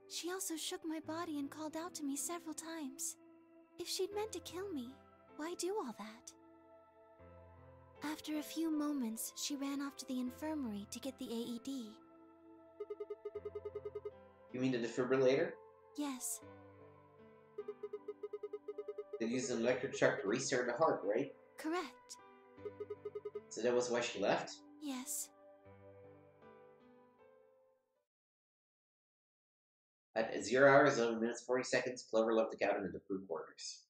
Speaker 6: She also shook my body and called out to me several times. If she'd meant to kill me, why do all that? After a few moments, she ran off to the infirmary to get the AED.
Speaker 1: You mean the defibrillator?
Speaker 6: Yes.
Speaker 1: They used an electric shock to restart the heart, right?
Speaker 6: Correct.
Speaker 1: So that was why she left?
Speaker 6: Yes.
Speaker 1: At 0 hours, 11 minutes, 40 seconds, Clover left the cabin in the crew quarters.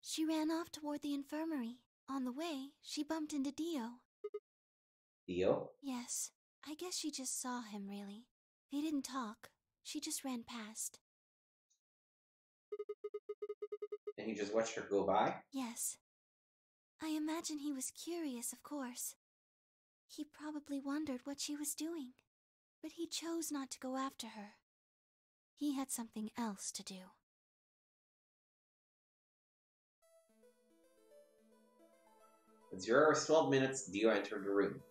Speaker 6: She ran off toward the infirmary. On the way, she bumped into Dio.
Speaker 1: Dio?
Speaker 6: Yes. I guess she just saw him, really. They didn't talk. She just ran past.
Speaker 1: And you just watched her go by?
Speaker 6: Yes. I imagine he was curious, of course. He probably wondered what she was doing. But he chose not to go after her. He had something else to do.
Speaker 1: At 0 hours, 12 minutes, Dio entered the room.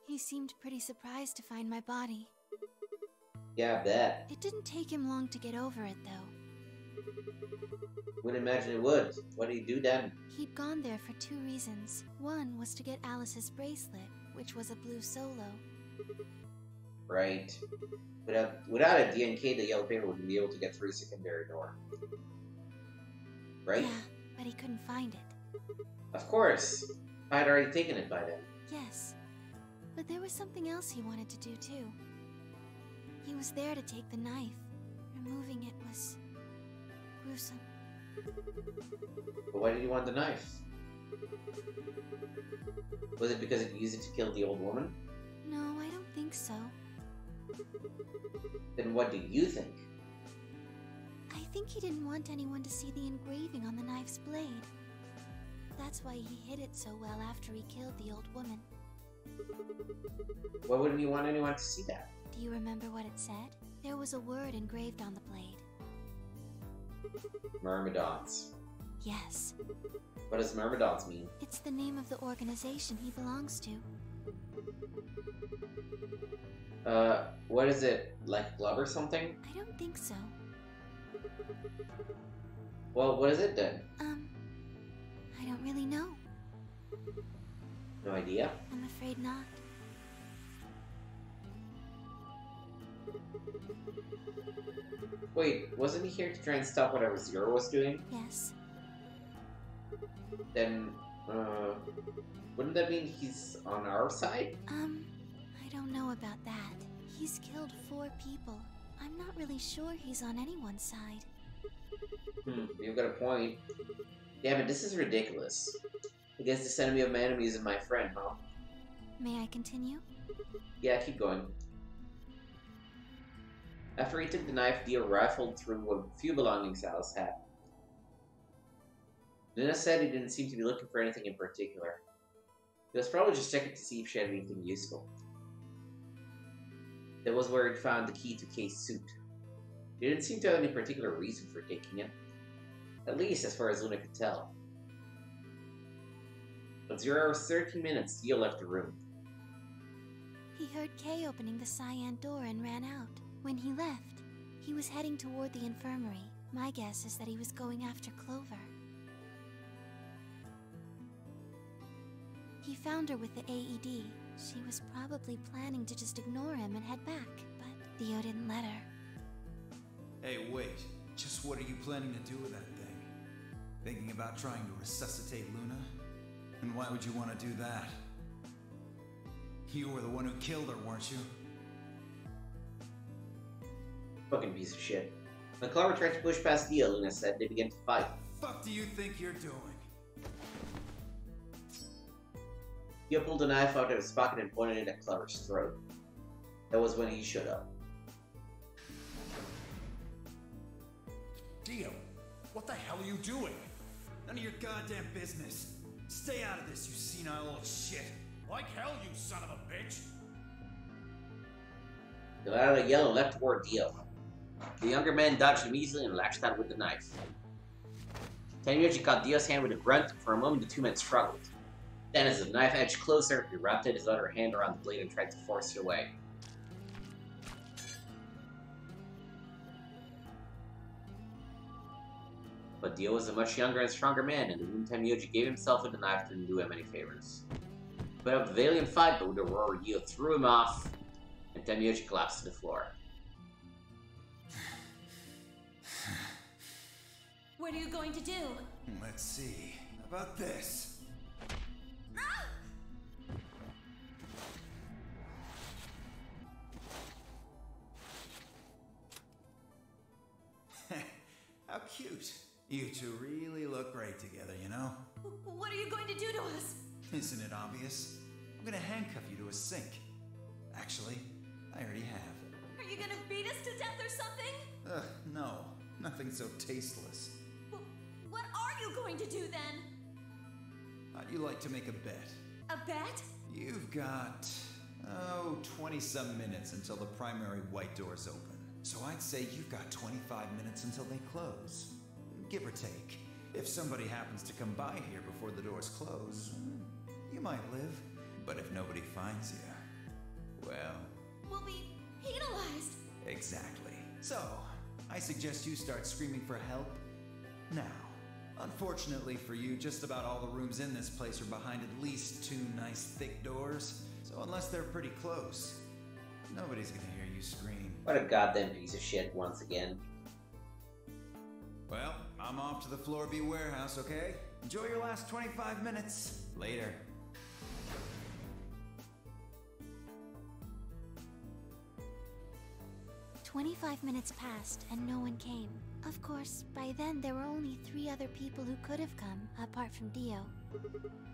Speaker 6: He seemed pretty surprised to find my body.
Speaker 1: Yeah, I bet.
Speaker 6: It didn't take him long to get over it, though.
Speaker 1: Wouldn't imagine it would. What did he do then?
Speaker 6: He'd gone there for 2 reasons. One was to get Alice's bracelet, which was a blue solo.
Speaker 1: Right. Without a DNK, the yellow paper wouldn't be able to get through the secondary door. Right?
Speaker 6: Yeah, but he couldn't find it.
Speaker 1: Of course. I had already taken it by then.
Speaker 6: Yes. But there was something else he wanted to do, too. He was there to take the knife. Removing it was gruesome.
Speaker 1: But why did he want the knife? Was it because he used it to kill the old woman?
Speaker 6: No, I don't think so.
Speaker 1: Then what do you think?
Speaker 6: I think he didn't want anyone to see the engraving on the knife's blade. That's why he hid it so well after he killed the old woman.
Speaker 1: Why wouldn't you want anyone to see that?
Speaker 6: Do you remember what it said? There was a word engraved on the blade.
Speaker 1: Myrmidons.
Speaker 6: Yes.
Speaker 1: What does Myrmidons mean?
Speaker 6: It's the name of the organization he belongs to.
Speaker 1: What is it? Like a glove or something?
Speaker 6: I don't think so.
Speaker 1: Well, what is it then?
Speaker 6: I don't really know.
Speaker 1: No idea.
Speaker 6: I'm afraid not.
Speaker 1: Wait, wasn't he here to try and stop whatever Zero was doing?
Speaker 6: Yes.
Speaker 1: Then, wouldn't that mean he's on our side?
Speaker 6: I don't know about that. He's killed 4 people. I'm not really sure he's on anyone's side.
Speaker 1: You've got a point. Damn it, this is ridiculous. I guess this enemy of my enemy isn't my friend, huh?
Speaker 6: May I continue?
Speaker 1: Yeah, keep going. After he took the knife, Dio rifled through a few belongings Alice had. Luna said he didn't seem to be looking for anything in particular. He was probably just checking to see if she had anything useful. That was where he found the key to Kay's suit. He didn't seem to have any particular reason for taking it. At least as far as Luna could tell. At 0 hours 13 minutes, Dio left the room.
Speaker 6: He heard Kay opening the cyan door and ran out. When he left, he was heading toward the infirmary. My guess is that he was going after Clover. He found her with the AED. She was probably planning to just ignore him and head back, but Dio didn't let her.
Speaker 3: Hey, wait. Just what are you planning to do with that thing? Thinking about trying to resuscitate Luna? And why would you want to do that? You were the one who killed her, weren't you?
Speaker 1: Fucking piece of shit. When Clover tried to push past Dio, Luna said they began to fight.
Speaker 3: What the fuck do you think you're doing?
Speaker 1: Dio pulled a knife out of his pocket and pointed it at Clover's throat. That was when he showed up.
Speaker 4: Dio, what the hell are you doing?
Speaker 3: None of your goddamn business. Stay out of this, you senile old shit.
Speaker 4: Like hell, you son of a bitch!
Speaker 1: He let out a yell and leapt toward Dio. The younger man dodged immediately and lashed out with the knife. Tenryuji caught Dio's hand with a grunt, and for a moment the two men struggled. Then, as the knife edged closer, he wrapped his other hand around the blade and tried to force it away. But Dio was a much younger and stronger man, and the wound Tenryuji gave himself with the knife didn't do him any favors. He put up a valiant fight, but with a roar, Dio threw him off, and Tenryuji collapsed to the floor.
Speaker 8: What are you going to do?
Speaker 3: Let's see. How about this? How cute. You two really look great together, you know?
Speaker 8: What are you going to do to us?
Speaker 3: Isn't it obvious? I'm gonna handcuff you to a sink. Actually, I already have.
Speaker 8: Are you gonna beat us to death or something?
Speaker 3: Ugh, no. Nothing so tasteless.
Speaker 8: What are you going to do then?
Speaker 3: How'd you like to make a bet?
Speaker 8: A bet?
Speaker 3: You've got, 20-some minutes until the primary white doors open. So I'd say you've got 25 minutes until they close. Give or take. If somebody happens to come by here before the doors close, you might live. But if nobody finds you, well...
Speaker 8: We'll be penalized.
Speaker 3: Exactly. So, I suggest you start screaming for help now. Unfortunately for you, just about all the rooms in this place are behind at least 2 nice thick doors. So unless they're pretty close, nobody's gonna hear you scream.
Speaker 1: What a goddamn piece of shit once again.
Speaker 3: Well, I'm off to the Floor B warehouse, okay? Enjoy your last 25 minutes. Later.
Speaker 6: "25 minutes passed and no one came. Of course, by then there were only 3 other people who could have come, apart from Dio.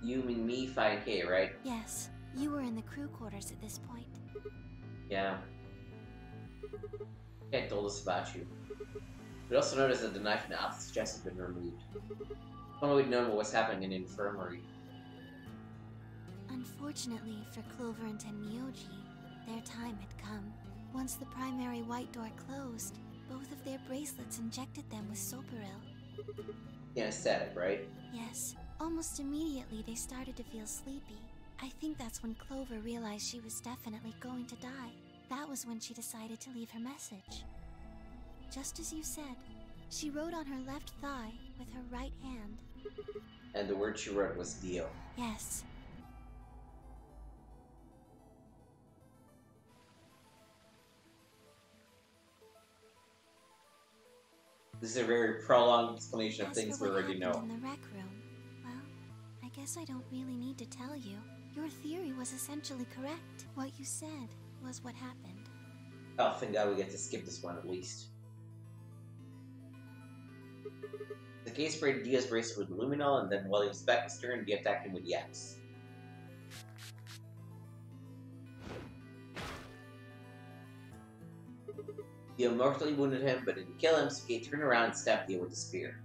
Speaker 1: You mean me, Phi and K, right?
Speaker 6: Yes, you were in the crew quarters at this point.
Speaker 1: Yeah. Kay told us about you. We also noticed that the knife in Alice's chest had been removed. If only we'd known what was happening in the infirmary.
Speaker 6: Unfortunately for Clover and Tenmyoji, their time had come. Once the primary white door closed, both of their bracelets injected them with Soparil.
Speaker 1: Anesthetic, right?
Speaker 6: Yes, almost immediately they started to feel sleepy. I think that's when Clover realized she was definitely going to die. That was when she decided to leave her message. Just as you said, She wrote on her left thigh with her right hand.
Speaker 1: And the word she wrote was Dio.
Speaker 6: Yes.
Speaker 1: This is a very prolonged explanation of
Speaker 6: As
Speaker 1: things
Speaker 6: for
Speaker 1: we
Speaker 6: what
Speaker 1: already
Speaker 6: happened
Speaker 1: know.
Speaker 6: in the rec room, well, I guess I don't really need to tell you. Your theory was essentially correct. What you said was what happened.
Speaker 1: Oh, thank God we get to skip this one at least. The case sprayed Dio's bracelet with luminol, and then while he was back to Stern, Dio attacked him with the axe. Dio mortally wounded him, but didn't kill him, so Kay turned around and stabbed Dio with a spear.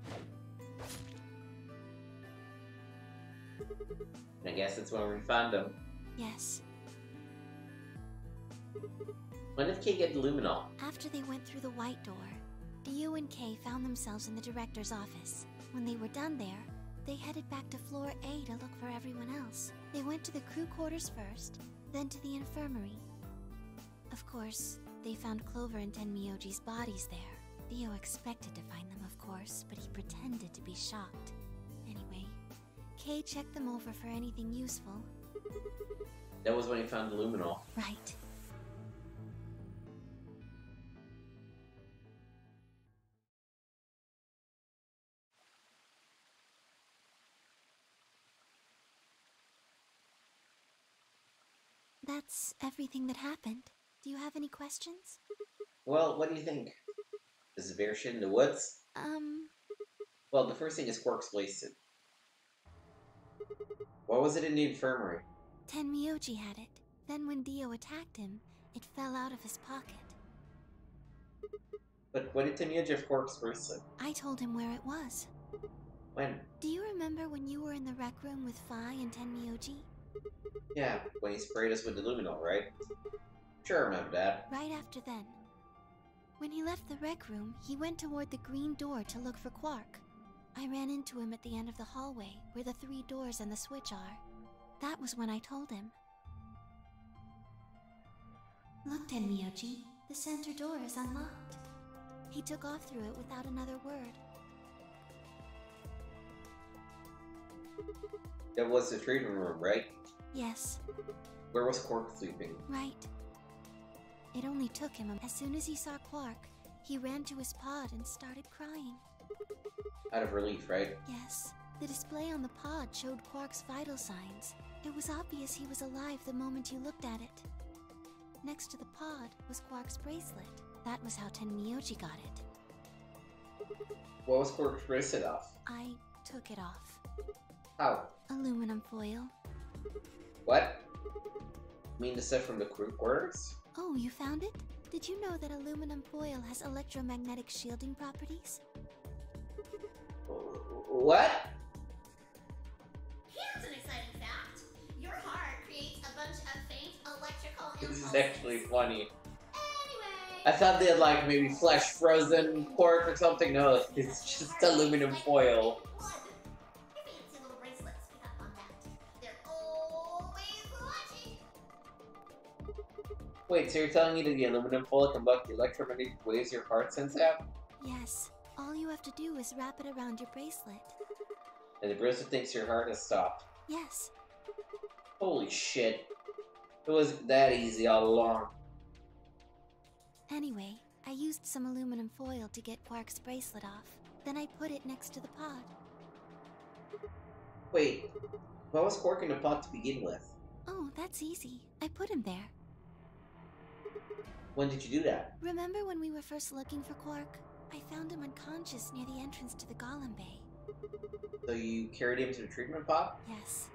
Speaker 1: And I guess that's when we found him.
Speaker 6: Yes.
Speaker 1: When did Kay get the luminol?
Speaker 6: After they went through the white door, Dio and Kay found themselves in the director's office. When they were done there, they headed back to floor A to look for everyone else. They went to the crew quarters first, then to the infirmary. Of course, they found Clover and Tenmyoji's bodies there. Dio expected to find them, of course, but he pretended to be shocked. Anyway, Kay checked them over for anything useful.
Speaker 1: That was when he found the luminol.
Speaker 6: Right. That's everything that happened. Do you have any questions?
Speaker 1: Well, what do you think? Is the bear shit in the woods? Well, the first thing is Quark's wasted. What was it in the infirmary?
Speaker 6: Tenmyoji had it. Then when Dio attacked him, it fell out of his pocket.
Speaker 1: But what did Tenmyoji have Quark's bracelet?
Speaker 6: I told him where it was.
Speaker 1: When?
Speaker 6: Do you remember when you were in the rec room with Phi and Tenmyoji?
Speaker 1: Yeah, when he sprayed us with the luminol, right? Sure, I remember that.
Speaker 6: Right after then. When he left the rec room, he went toward the green door to look for Quark. I ran into him at the end of the hallway, where the 3 doors and the switch are. That was when I told him. Look, Tenmyoji, the center door is unlocked. He took off through it without another word.
Speaker 1: That was the treatment room, right?
Speaker 6: Yes.
Speaker 1: Where was Quark sleeping?
Speaker 6: Right. It only took him. As soon as he saw Quark, he ran to his pod and started crying.
Speaker 1: Out of relief, right?
Speaker 6: Yes. The display on the pod showed Quark's vital signs. It was obvious he was alive the moment you looked at it. Next to the pod was Quark's bracelet. That was how Tenmyoji got it.
Speaker 1: What was Quark's bracelet off?
Speaker 6: I took it off.
Speaker 1: How?
Speaker 6: Aluminum foil.
Speaker 1: What? You mean the stuff from the crew quarters?
Speaker 6: Oh, you found it? Did you know that aluminum foil has electromagnetic shielding properties?
Speaker 1: What?
Speaker 8: Here's an exciting fact. Your heart creates a bunch of faint electrical impulses.
Speaker 1: This is actually funny.
Speaker 8: Anyway.
Speaker 1: I thought they had like maybe flesh frozen Quark or something. No, it's just aluminum foil.
Speaker 8: Your fancy little bracelets pick up on that. They're always watching.
Speaker 1: Wait, so you're telling me that the aluminum foil can block the electromagnetic waves your heart sends out?
Speaker 6: Yes. All you have to do is wrap it around your bracelet.
Speaker 1: And the bracelet thinks your heart has stopped.
Speaker 6: Yes.
Speaker 1: Holy shit. It was that easy all along.
Speaker 6: Anyway, I used some aluminum foil to get Quark's bracelet off. Then I put it next to the pod.
Speaker 1: Wait, why was Quark in the pod to begin with?
Speaker 6: Oh, that's easy. I put him there.
Speaker 1: When did you do that?
Speaker 6: Remember when we were first looking for Quark? I found him unconscious near the entrance to the Golem Bay.
Speaker 1: So you carried him to the treatment pod?
Speaker 6: Yes.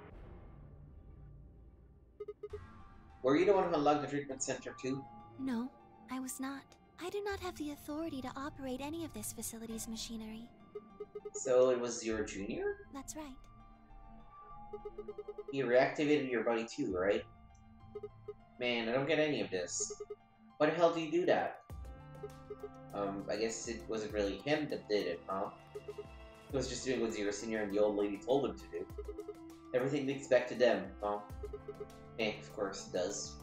Speaker 1: Were you the one who unlocked the treatment center too?
Speaker 6: No, I was not. I do not have the authority to operate any of this facility's machinery.
Speaker 1: So it was Zero Jr.?
Speaker 6: That's right.
Speaker 1: He reactivated your body too, right? Man, I don't get any of this. Why the hell do you do that? I guess it wasn't really him that did it, huh? He was just doing what Zero Senior and the old lady told him to do. Everything leads back to them, huh? Eh, of course it does.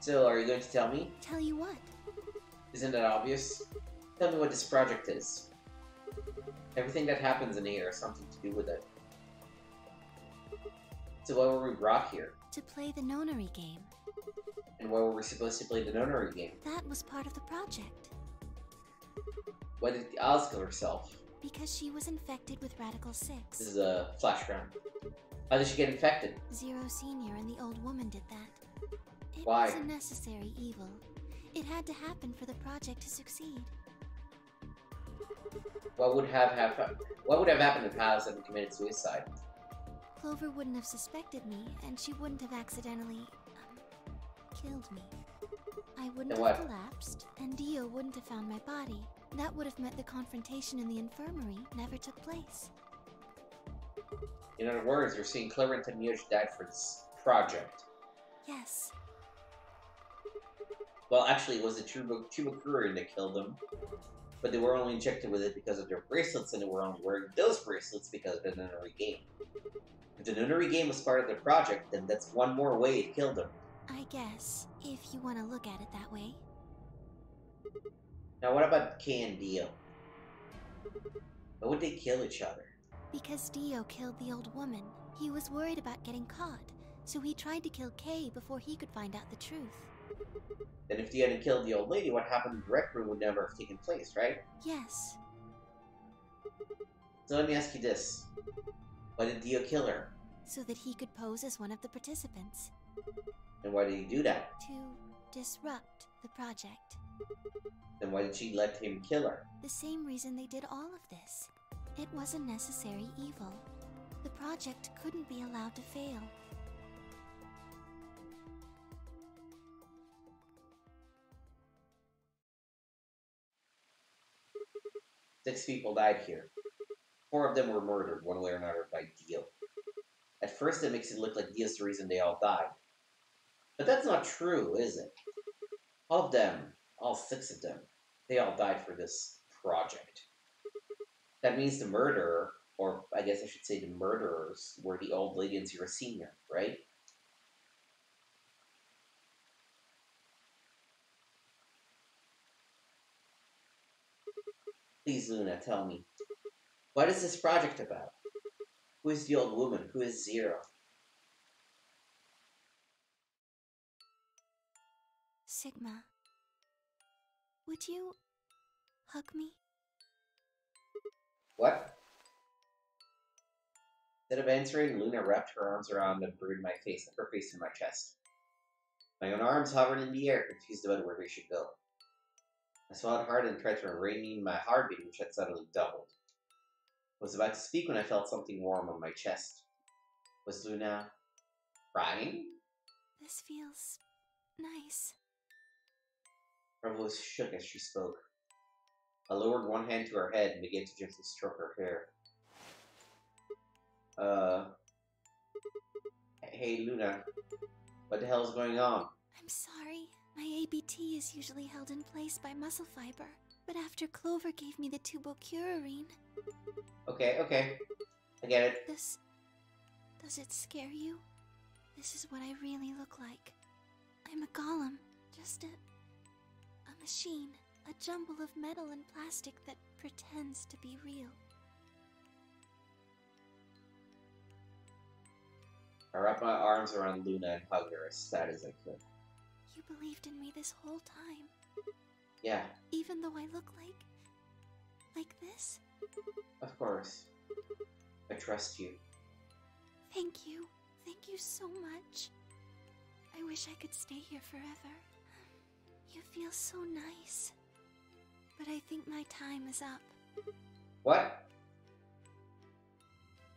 Speaker 1: So, are you going to tell me?
Speaker 6: Tell you what?
Speaker 1: Isn't that obvious? Tell me what this project is. Everything that happens in here has something to do with it. So why were we brought here?
Speaker 6: To play the nonary game.
Speaker 1: And why were we supposed to play the nonary game?
Speaker 6: That was part of the project.
Speaker 1: Why did Alice kill herself?
Speaker 6: Because she was infected with Radical 6.
Speaker 1: This is a flashback. How did she get infected?
Speaker 6: Zero Senior and the old woman did that. It
Speaker 1: Why?
Speaker 6: was a necessary evil. It had to happen for the project to succeed.
Speaker 1: What would have happened if Alice hadn't committed suicide?
Speaker 6: Clover wouldn't have suspected me, and she wouldn't have accidentally, killed me. I wouldn't
Speaker 1: Then
Speaker 6: have
Speaker 1: what?
Speaker 6: collapsed, and Dio wouldn't have found my body. That would have meant the confrontation in the infirmary never took place.
Speaker 1: In other words, you're saying Clover and Tenmyoji died for this project.
Speaker 6: Yes.
Speaker 1: Well, actually, it was the Chibukuri that killed them. But they were only injected with it because of their bracelets, and they were only wearing those bracelets because of the nonary game. If the nonary game was part of the project, then that's one more way it killed them.
Speaker 6: I guess, if you want to look at it that way.
Speaker 1: Now, what about Kay and Dio? Why would they kill each other?
Speaker 6: Because Dio killed the old woman. He was worried about getting caught, so he tried to kill Kay before he could find out the truth.
Speaker 1: Then if Dio hadn't killed the old lady, what happened in the rec room would never have taken place, right?
Speaker 6: Yes.
Speaker 1: So let me ask you this. Why did Dio kill her?
Speaker 6: So that he could pose as one of the participants.
Speaker 1: And why did he do that?
Speaker 6: To disrupt the project.
Speaker 1: Then why did she let him kill her?
Speaker 6: The same reason they did all of this. It was a necessary evil. The project couldn't be allowed to fail.
Speaker 1: Six people died here. 4 of them were murdered, one way or another, by Dio. At first, it makes it look like Dio's the reason they all died. But that's not true, is it? All of them, all 6 of them, they all died for this project. That means the murderer, or I guess I should say the murderers, were the old lady and Zero Senior, right? Please, Luna, tell me. What is this project about? Who is the old woman? Who is Zero?
Speaker 6: Sigma. Would you hug me?
Speaker 1: What? Instead of answering, Luna wrapped her arms around and buried her face in my chest. My own arms hovered in the air, confused about where we should go. I swallowed hard and tried to rein my heartbeat, which had suddenly doubled. I was about to speak when I felt something warm on my chest. Was Luna crying?
Speaker 6: This feels nice.
Speaker 1: Her voice shook as she spoke. I lowered one hand to her head and began to gently stroke her hair. Hey Luna, what the hell is going on?
Speaker 6: I'm sorry. My ABT is usually held in place by muscle fiber, but after Clover gave me the tubocurarine...
Speaker 1: Okay, I get it.
Speaker 6: Does it scare you? This is what I really look like. I'm a golem, just a machine, a jumble of metal and plastic that pretends to be real.
Speaker 1: I wrapped my arms around Luna and hugged her as sad as I could.
Speaker 6: You believed in me this whole time?
Speaker 1: Yeah,
Speaker 6: Even though I look like this?
Speaker 1: of course. I trust you.
Speaker 6: Thank you. Thank you so much. I wish I could stay here forever. You feel so nice. But I think my time is up.
Speaker 1: What?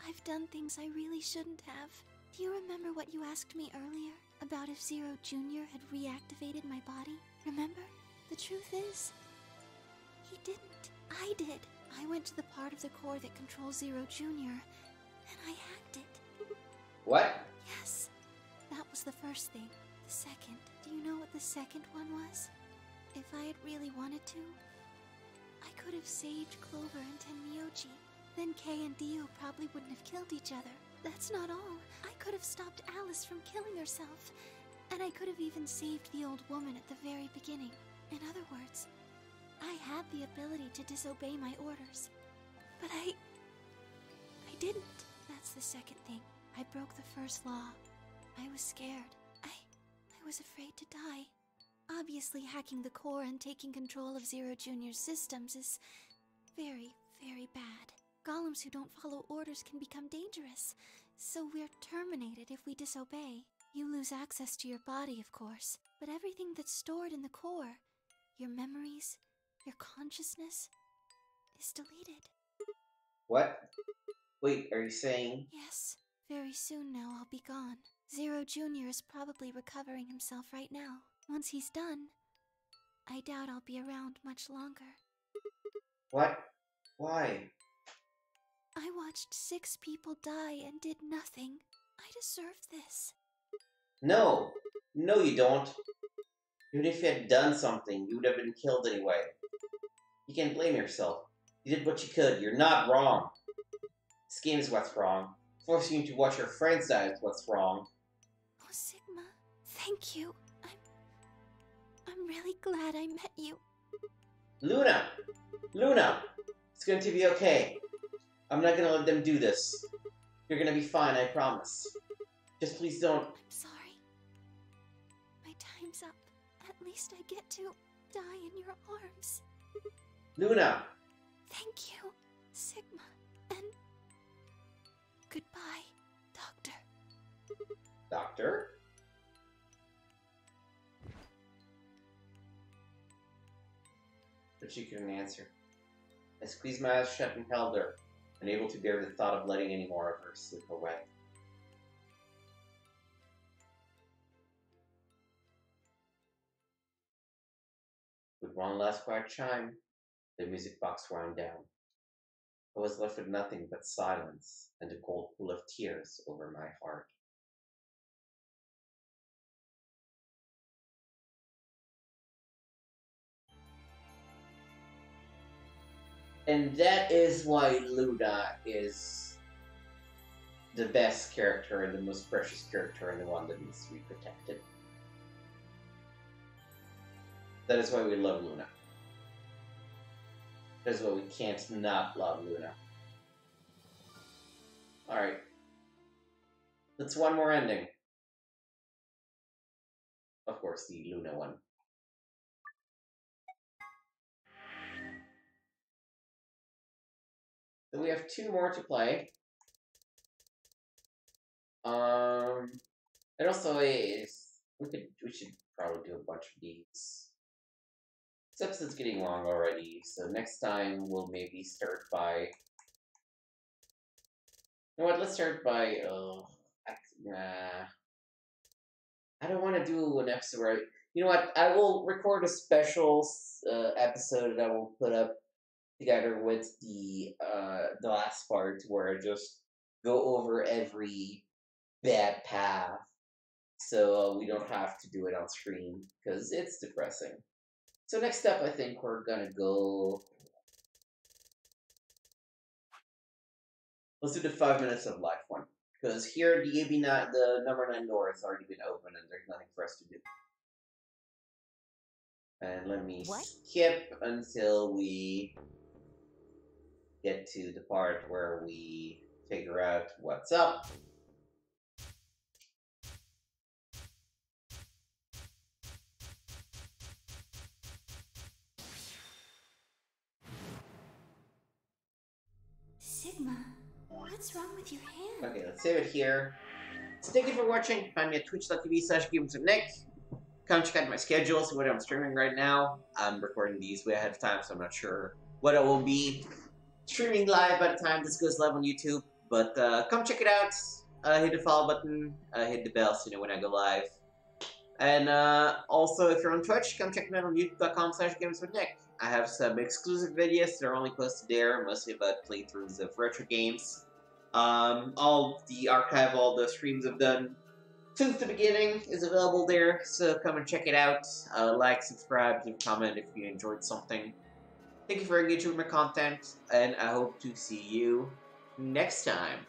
Speaker 6: I've done things I really shouldn't have. Do you remember what you asked me earlier? About if Zero Jr. had reactivated my body? Remember? The truth is, he didn't. I did. I went to the part of the core that controls Zero Jr. and I hacked it.
Speaker 1: What?
Speaker 6: Yes, that was the first thing. The second, do you know what the second one was? If I had really wanted to, I could have saved Clover and Tenmyoji. Then Kay and Dio probably wouldn't have killed each other. That's not all. I could have stopped Alice from killing herself. And I could have even saved the old woman at the very beginning. In other words, I had the ability to disobey my orders. But I didn't. That's the second thing. I broke the first law. I was scared. I was afraid to die. Obviously, hacking the core and taking control of Zero Jr.'s systems is very, very bad. Golems who don't follow orders can become dangerous, so we're terminated if we disobey. You lose access to your body, of course, but everything that's stored in the core, your memories, your consciousness, is deleted.
Speaker 1: What? Wait, are you saying?
Speaker 6: Yes, very soon now I'll be gone. Zero Jr. is probably recovering himself right now. Once he's done, I doubt I'll be around much longer.
Speaker 1: What? Why?
Speaker 6: I watched 6 people die and did nothing. I deserve this.
Speaker 1: No! No, you don't. Even if you had done something, you would have been killed anyway. You can't blame yourself. You did what you could. You're not wrong. This game is what's wrong. Forcing you to watch your friends die is what's wrong.
Speaker 6: Oh, Sigma, thank you. I'm really glad I met you.
Speaker 1: Luna! Luna! It's going to be okay. I'm not going to let them do this. You're going to be fine, I promise. Just please don't...
Speaker 6: I'm sorry. My time's up. At least I get to die in your arms.
Speaker 1: Luna!
Speaker 6: Thank you, Sigma. And... goodbye, Doctor.
Speaker 1: Doctor? But she couldn't answer. I squeezed my eyes shut and held her, unable to bear the thought of letting any more of her slip away. With one last quiet chime, the music box wound down. I was left with nothing but silence and a cold pool of tears over my heart. And that is why Luna is the best character and the most precious character and the one that needs to be protected. That is why we love Luna. That is why we can't not love Luna. Alright. That's one more ending. Of course, the Luna one. So we have 2 more to play. And also we should probably do a bunch of these. This episode's getting long already, so next time we'll maybe start by... You know what, let's start by, I don't want to do an episode where you know what, I will record a special episode that I will put up together with the last part where I just go over every bad path, so we don't have to do it on screen, because it's depressing. So next up, I think we're gonna go... Let's do the 5 minutes of life one, because here the the number 9 door has already been opened and there's nothing for us to do. And let me skip until we get to the part where we figure out what's up.
Speaker 6: Sigma, what's wrong with your hand?
Speaker 1: Okay, let's save it here. So thank you for watching. Find me at twitch.tv/GamesWithNick. Come check out my schedule, see what I'm streaming right now. I'm recording these way ahead of time, so I'm not sure what it will be streaming live by the time this goes live on YouTube. But come check it out. Hit the follow button, hit the bell so you know when I go live. And also, if you're on Twitch, come check me out on youtube.com/GamesWithNick. I have some exclusive videos that are only posted there, mostly about playthroughs of retro games. All the archive, all the streams I've done since the beginning is available there, so come and check it out. Like, subscribe, leave a comment if you enjoyed something. Thank you for engaging with my content, and I hope to see you next time.